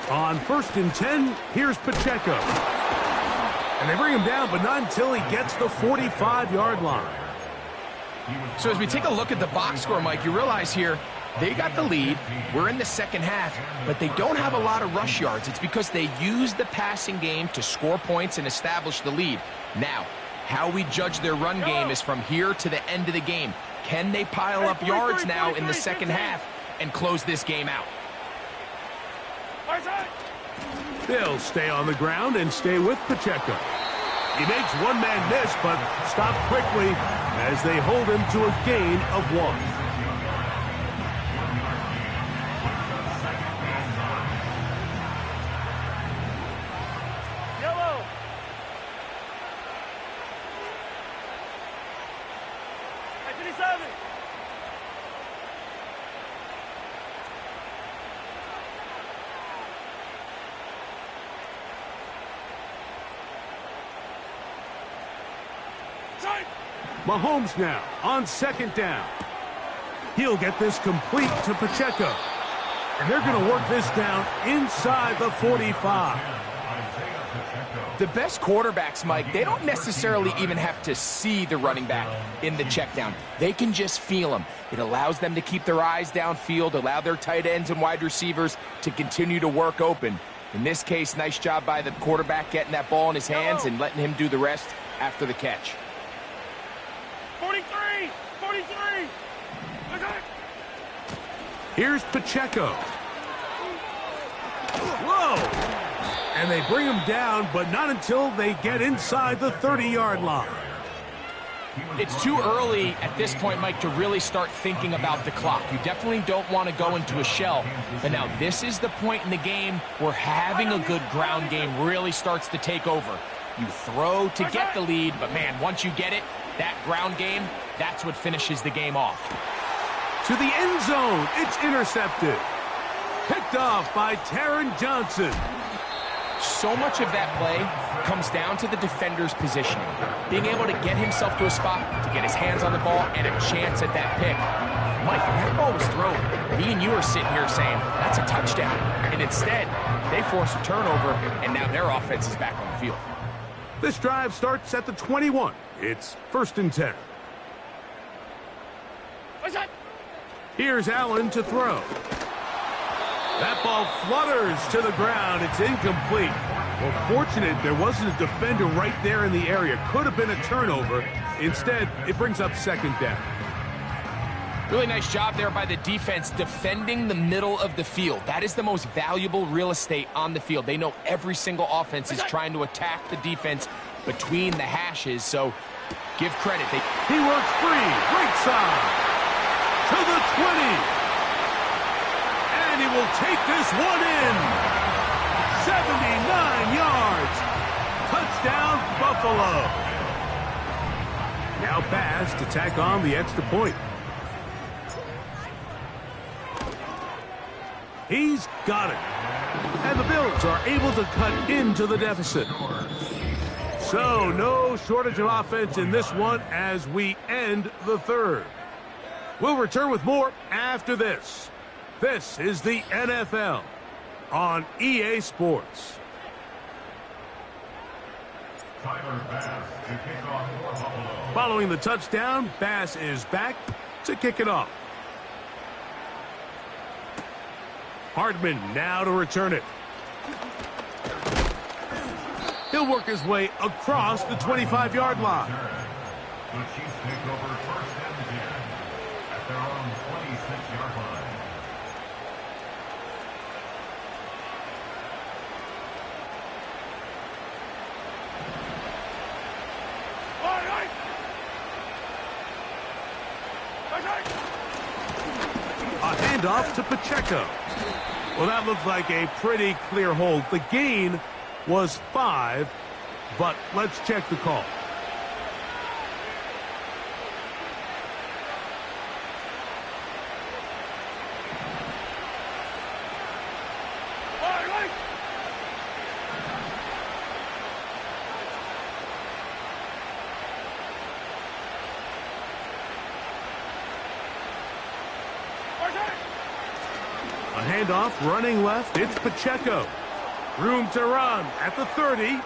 On first and 10, here's Pacheco. And they bring him down, but not until he gets the 45-yard line. So as we take a look at the box score, Mike, you realize here they got the lead. We're in the second half, but they don't have a lot of rush yards. It's because they use the passing game to score points and establish the lead. Now, how we judge their run game is from here to the end of the game. Can they pile up yards now in the second half and close this game out? They'll stay on the ground and stay with Pacheco. He makes one man miss, but stopped quickly as they hold him to a gain of 1. Mahomes now on second down. He'll get this complete to Pacheco. And they're going to work this down inside the 45. The best quarterbacks, Mike, they don't necessarily even have to see the running back in the check down. They can just feel him. It allows them to keep their eyes downfield, allow their tight ends and wide receivers to continue to work open. In this case, nice job by the quarterback getting that ball in his hands and letting him do the rest after the catch. 43! 43! Here's Pacheco. Whoa! And they bring him down, but not until they get inside the 30-yard line. It's too early at this point, Mike, to really start thinking about the clock. You definitely don't want to go into a shell. But now this is the point in the game where having a good ground game really starts to take over. You throw to get the lead, but man, once you get it, that ground game, that's what finishes the game off. To the end zone, it's intercepted. Picked off by Taron Johnson. So much of that play comes down to the defender's positioning. Being able to get himself to a spot, to get his hands on the ball, and a chance at that pick. Mike, when that ball was thrown, me and you are sitting here saying, that's a touchdown. And instead, they force a turnover, and now their offense is back on the field. This drive starts at the 21. It's 1st and 10. Here's Allen to throw. That ball flutters to the ground. It's incomplete. Well, fortunate there wasn't a defender right there in the area. Could have been a turnover. Instead, it brings up 2nd down. Really nice job there by the defense defending the middle of the field. That is the most valuable real estate on the field. They know every single offense is trying to attack the defense between the hashes, so give credit. He works free, right side, to the 20. And he will take this one in. 79 yards. Touchdown, Buffalo. Now Bass to tack on the extra point. He's got it. And the Bills are able to cut into the deficit. So no shortage of offense in this one as we end the 3rd. We'll return with more after this. This is the NFL on EA Sports. Following the touchdown, Bass is back to kick it off. Hardman now to return it. He'll work his way across the 25-yard line. The Chiefs take over 1st and 10 at their own 26-yard line. A handoff to Pacheco. Well, that looked like a pretty clear hold. The gain was 5, but let's check the call. A handoff running left. It's Pacheco. Room to run at the 30.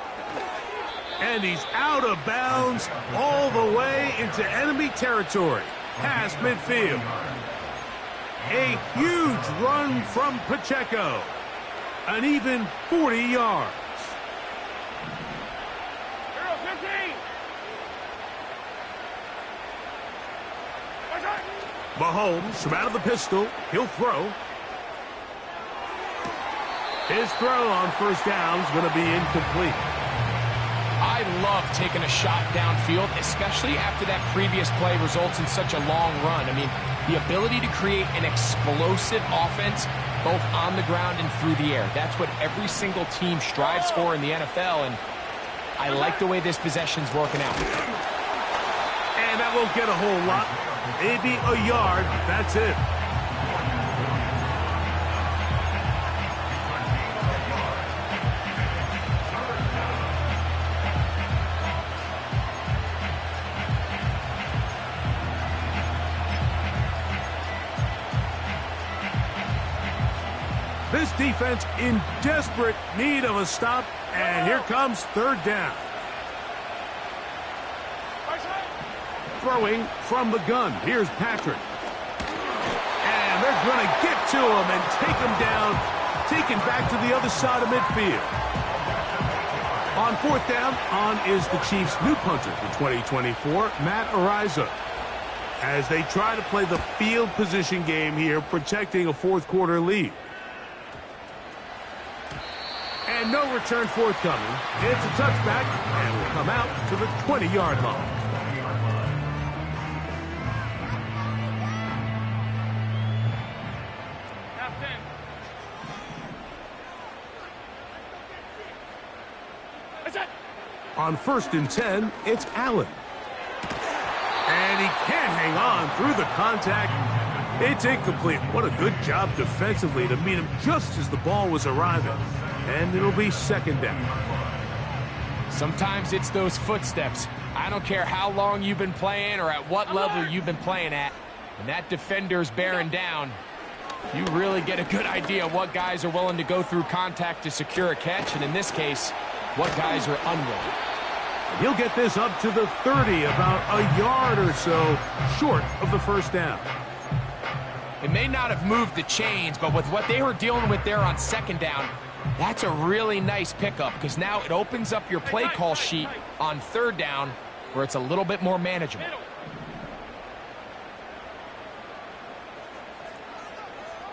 And he's out of bounds all the way into enemy territory. Past midfield. A huge run from Pacheco. An even 40 yards. Mahomes from out of the pistol. He'll throw. His throw on 1st down is going to be incomplete. I love taking a shot downfield, especially after that previous play results in such a long run. I mean, the ability to create an explosive offense both on the ground and through the air. That's what every single team strives for in the NFL, and I like the way this possession's working out. And that won't get a whole lot. Maybe a yard. That's it. This defense in desperate need of a stop, and here comes 3rd down. Throwing from the gun. Here's Patrick. And they're going to get to him and take him down, taken back to the other side of midfield. On 4th down, on is the Chiefs' new punter for 2024, Matt Ariza. As they try to play the field position game here, protecting a 4th quarter lead. And no return forthcoming. It's a touchback, and will come out to the 20-yard line. On 1st and 10, it's Allen. And he can't hang on through the contact. It's incomplete. What a good job defensively to meet him just as the ball was arriving. And it'll be 2nd down. Sometimes it's those footsteps. I don't care how long you've been playing or at what level you've been playing at. When that defender's bearing down, you really get a good idea of what guys are willing to go through contact to secure a catch, and in this case, what guys are unwilling. He'll get this up to the 30, about a yard or so short of the 1st down. It may not have moved the chains, but with what they were dealing with there on 2nd down, that's a really nice pickup because now it opens up your play call sheet on 3rd down where it's a little bit more manageable.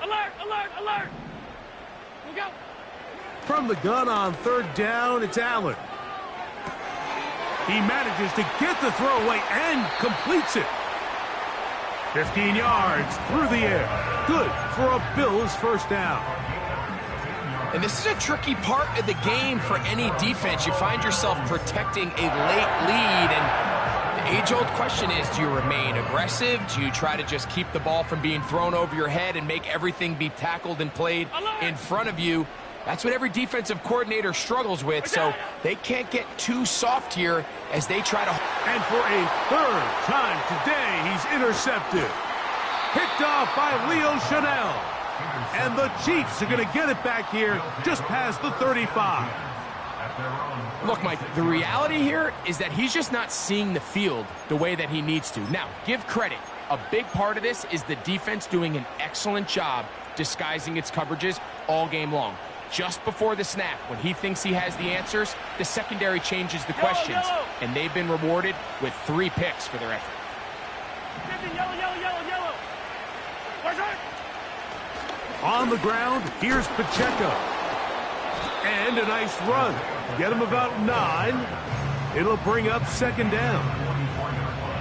Alert, alert, alert. We'll go. From the gun on 3rd down, it's Allen. He manages to get the throw away and completes it. 15 yards through the air. Good for a Bills 1st down. And this is a tricky part of the game for any defense. You find yourself protecting a late lead, and the age-old question is, do you remain aggressive? Do you try to just keep the ball from being thrown over your head and make everything be tackled and played in front of you? That's what every defensive coordinator struggles with, so they can't get too soft here as they try to... And for a 3rd time today, he's intercepted. Picked off by Leo Chanel. And the Chiefs are going to get it back here just past the 35. Look, Mike, the reality here is that he's just not seeing the field the way that he needs to. Now, give credit. A big part of this is the defense doing an excellent job disguising its coverages all game long. Just before the snap, when he thinks he has the answers, the secondary changes the questions, and they've been rewarded with 3 picks for their effort. Yellow. Where's it? On the ground, here's Pacheco. And a nice run. Get him about 9. It'll bring up 2nd down.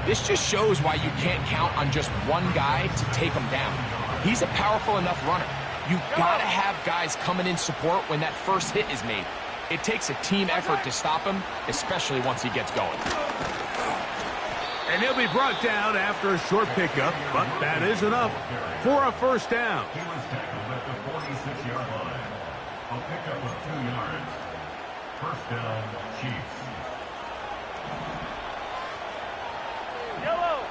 This just shows why you can't count on just one guy to take him down. He's a powerful enough runner. You've got to have guys coming in support when that first hit is made. It takes a team effort to stop him, especially once he gets going. And he'll be brought down after a short pickup, but that is enough for a 1st down. He was tackled at the 46-yard line. A pickup of 2 yards. 1st down, Chiefs. Yellow.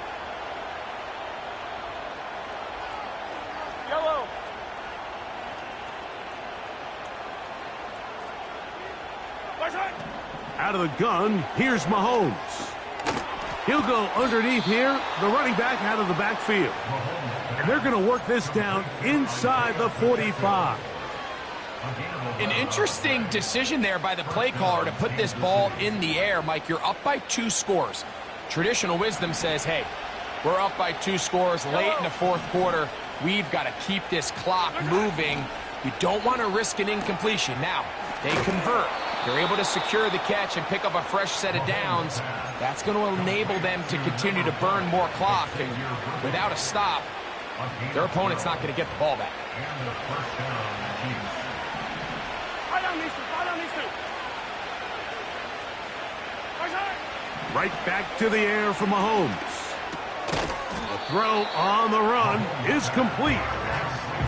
Where's it? Out of the gun, here's Mahomes. He'll go underneath here, the running back out of the backfield. And they're going to work this down inside the 45. An interesting decision there by the play caller to put this ball in the air. Mike, you're up by 2 scores. Traditional wisdom says, hey, we're up by 2 scores late in the 4th quarter. We've got to keep this clock moving. You don't want to risk an incompletion. Now, they convert. They're able to secure the catch and pick up a fresh set of downs. That's going to enable them to continue to burn more clock. And without a stop, their opponent's not going to get the ball back. And the 1st down, Chiefs. Fall down these two. Where's it? Right back to the air for Mahomes. The throw on the run is complete.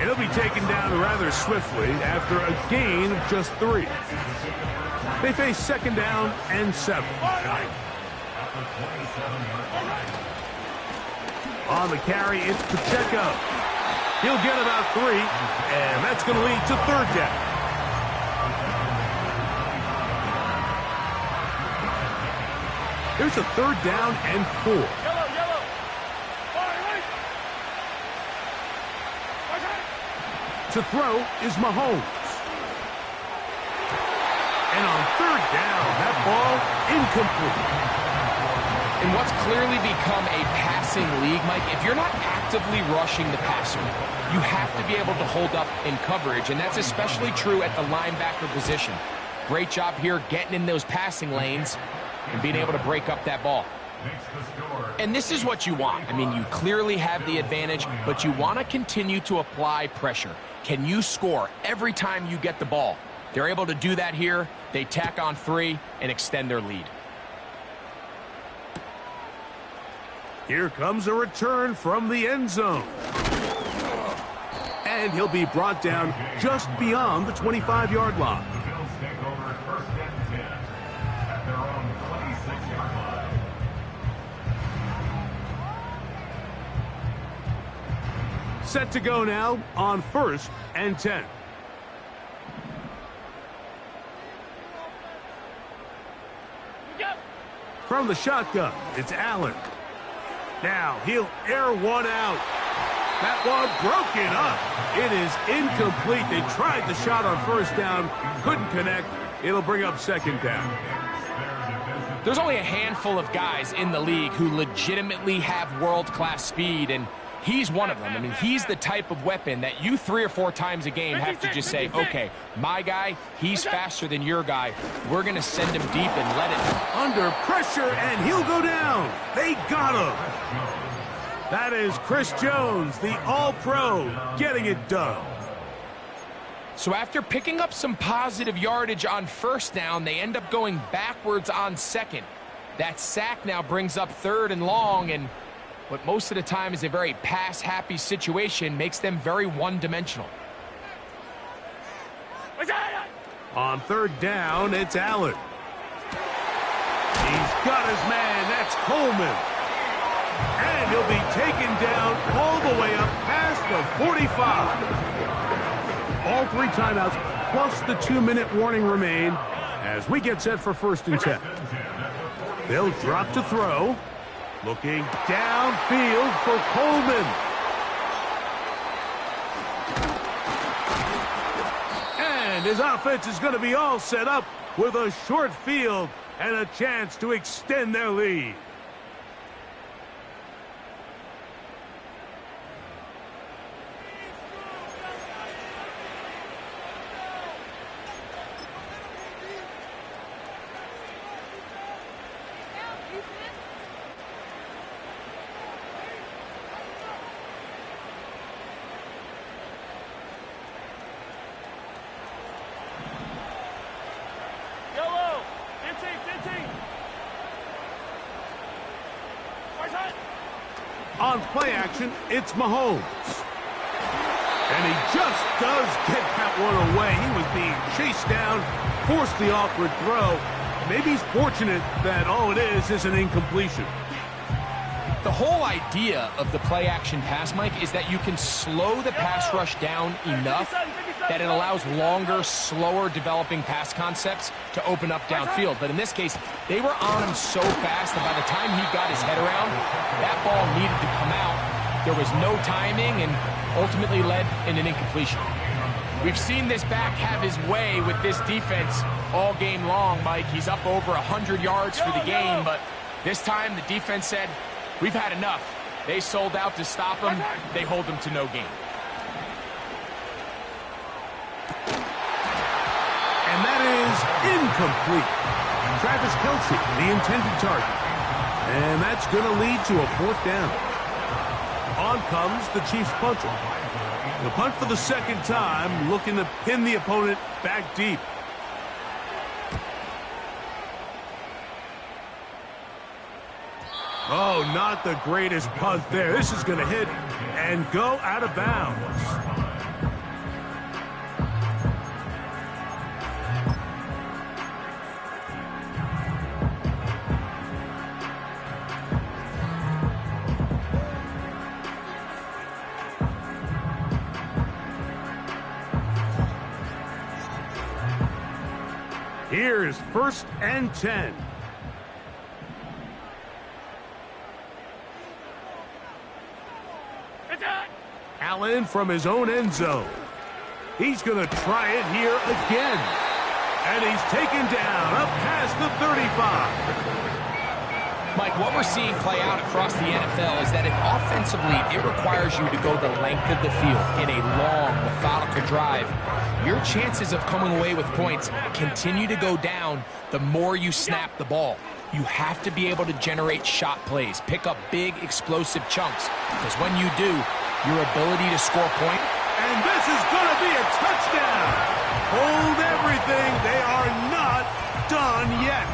It'll be taken down rather swiftly after a gain of just 3. They face 2nd down and 7. On the carry, it's Pacheco. He'll get about 3, and that's going to lead to 3rd down. Here's a 3rd down and 4. Yellow. Right. Where's it? To throw is Mahomes. And on 3rd down, that ball incomplete. In what's clearly become a passing league, Mike, if you're not actively rushing the passer, you have to be able to hold up in coverage, and that's especially true at the linebacker position. Great job here getting in those passing lanes and being able to break up that ball. And this is what you want. I mean, you clearly have the advantage, but you want to continue to apply pressure. Can you score every time you get the ball? They're able to do that here. They tack on 3 and extend their lead. Here comes a return from the end zone. And he'll be brought down just beyond the 25-yard line. The Bills take over first and 10 at their own 26-yard line. Set to go now on first and 10. From the shotgun, it's Allen. Now he'll air one out. That one broken up. It is incomplete. They tried the shot on first down, couldn't connect. It'll bring up second down. There's only a handful of guys in the league who legitimately have world-class speed, and he's one of them. I mean, he's the type of weapon that you 3 or 4 times a game have to just say, okay, my guy, he's faster than your guy. We're going to send him deep and let it. Under pressure, and he'll go down. They got him. That is Chris Jones, the All-Pro, getting it done. So after picking up some positive yardage on first down, they end up going backwards on second. That sack now brings up 3rd and long, and what most of the time is a very pass-happy situation makes them very one-dimensional. On 3rd down, it's Allen. He's got his man. That's Coleman. And he'll be taken down all the way up past the 45. All 3 timeouts plus the 2-minute warning remain as we get set for first and 10. They'll drop to throw. Looking downfield for Coleman. And his offense is going to be all set up with a short field and a chance to extend their lead. On play action, it's Mahomes. And he just does get that one away. He was being chased down, forced the awkward throw. Maybe he's fortunate that all it is an incompletion. The whole idea of the play action pass, Mike, is that you can slow the pass rush down enough that it allows longer, slower developing pass concepts to open up downfield. But in this case, they were on him so fast that by the time he got his head around, that ball needed to come out. There was no timing and ultimately led in an incompletion. We've seen this back have his way with this defense all game long, Mike. He's up over 100 yards for the game, but this time the defense said, we've had enough. They sold out to stop him. They hold him to no gain. And that is incomplete. Travis Kelce, the intended target. And that's going to lead to a 4th down. On comes the Chiefs punter. The punt for the 2nd time, looking to pin the opponent back deep. Oh, not the greatest punt there. This is going to hit and go out of bounds. Here's first and 10. Allen from his own end zone. He's going to try it here again. And he's taken down up past the 35. Mike, what we're seeing play out across the NFL is that if offensively it requires you to go the length of the field in a long, methodical drive, your chances of coming away with points continue to go down the more you snap the ball. You have to be able to generate shot plays, pick up big, explosive chunks, because when you do, your ability to score points. And this is going to be a touchdown. Hold everything. They are not done yet.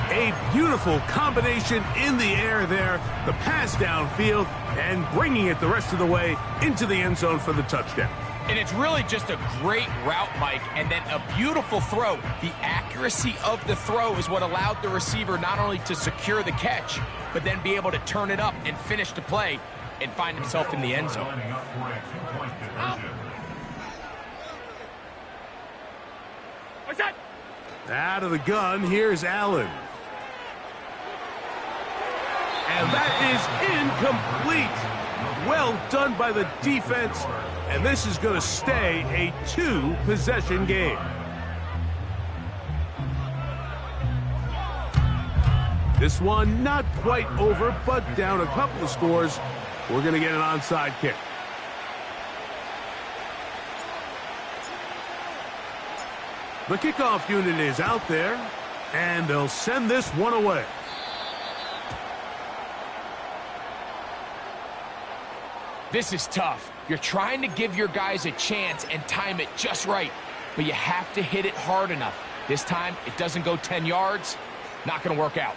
A beautiful combination in the air there. The pass downfield and bringing it the rest of the way into the end zone for the touchdown. And it's really just a great route, Mike, and then a beautiful throw. The accuracy of the throw is what allowed the receiver not only to secure the catch, but then be able to turn it up and finish the play and find himself in the end zone. Out of the gun, here's Allen. And that is incomplete. Well done by the defense. And this is going to stay a 2-possession game. This one not quite over, but down a couple of scores. We're going to get an onside kick. The kickoff unit is out there, and they'll send this one away. This is tough. You're trying to give your guys a chance and time it just right, but you have to hit it hard enough. This time, it doesn't go 10 yards. Not going to work out.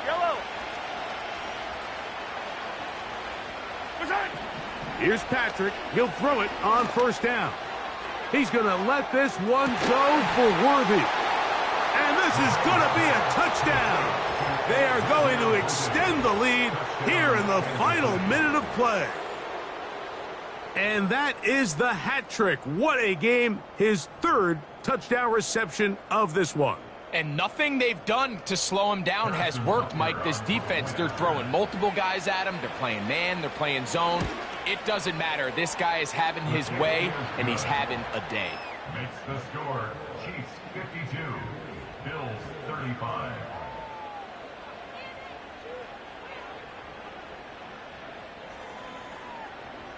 Yellow. Here's Patrick. He'll throw it on first down. He's going to let this one go for Worthy. And this is going to be a touchdown. They are going to extend the lead here in the final minute of play. And that is the hat trick. What a game. His third touchdown reception of this one. And nothing they've done to slow him down has worked, Mike. This defense, they're throwing multiple guys at him. They're playing man. They're playing zone. It doesn't matter. This guy is having his way, and he's having a day. Makes the score Chiefs 52, Bills 35.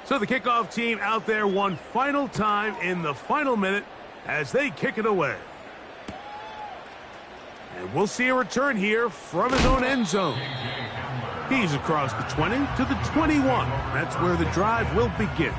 So the kickoff team out there one final time in the final minute as they kick it away. And we'll see a return here from his own end zone. He's across the 20 to the 21. That's where the drive will begin.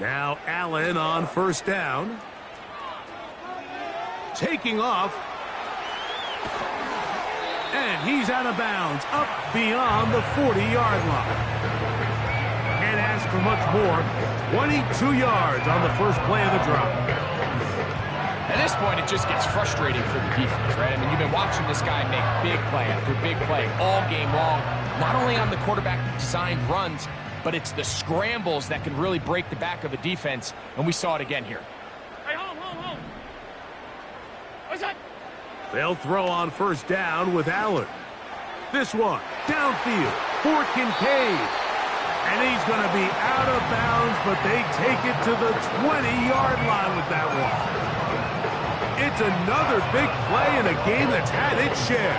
Now Allen on first down. Taking off. And he's out of bounds, up beyond the 40-yard line. Can't ask for much more. 22 yards on the first play of the drive. At this point, it just gets frustrating for the defense, right? I mean, you've been watching this guy make big play after big play all game long, not only on the quarterback-designed runs, but it's the scrambles that can really break the back of a defense, and we saw it again here. Hey, home. What's that? They'll throw on first down with Allen. This one, downfield, for Kincaid. And he's going to be out of bounds, but they take it to the 20-yard line with that one. It's another big play in a game that's had its share.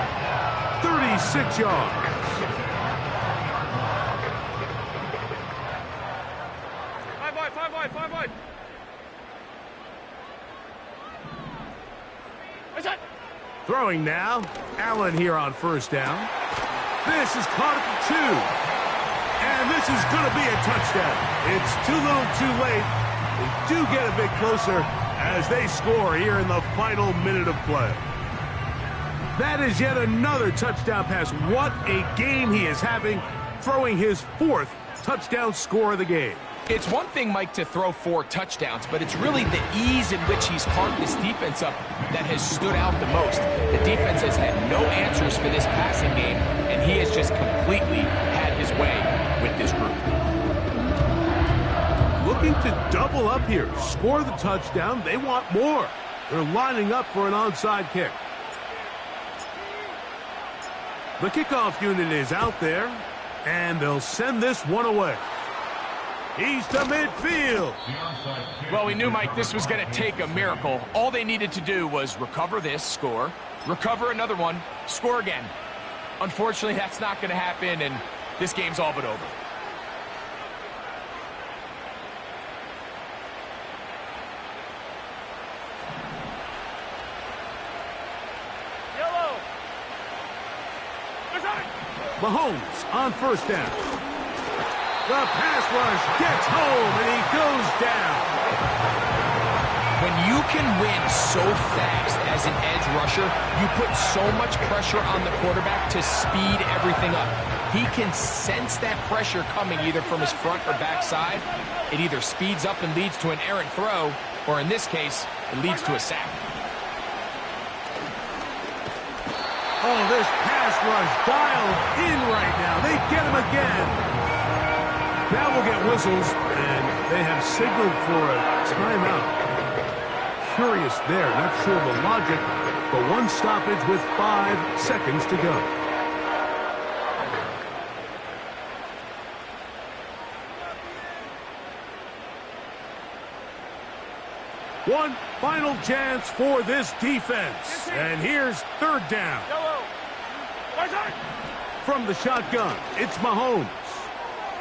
36 yards. Five wide. What's that? Throwing now. Allen here on first down. This is caught at the 2. And this is going to be a touchdown. It's too little too late. They do get a bit closer as they score here in the final minute of play. That is yet another touchdown pass. What a game he is having, throwing his 4th touchdown score of the game. It's one thing, Mike, to throw 4 touchdowns, but it's really the ease in which he's carved this defense up that has stood out the most. The defense has had no answers for this passing game, and he has just completely had his way with this group. Looking to double up here, score the touchdown. They want more. They're lining up for an onside kick. The kickoff unit is out there, and they'll send this one away. He's to midfield. Well, we knew, Mike, this was going to take a miracle. All they needed to do was recover this, score, recover another one, score again. Unfortunately, that's not going to happen, and this game's all but over. Yellow. Mahomes on first down. The pass rush gets home, and he goes down. When you can win so fast as an edge rusher, you put so much pressure on the quarterback to speed everything up. He can sense that pressure coming either from his front or back side. It either speeds up and leads to an errant throw, or in this case, it leads to a sack. Oh, this pass rush dialed in right now. They get him again. Now we'll get whistles, and they have signaled for a timeout. Curious there, not sure of the logic, but one stoppage with 5 seconds to go. One final chance for this defense, and here's third down. From the shotgun, it's Mahomes.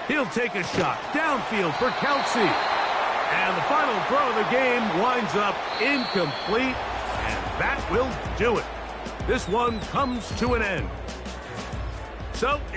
He'll take a shot downfield for Kelsey. And the final throw of the game winds up incomplete, and that will do it. This one comes to an end. So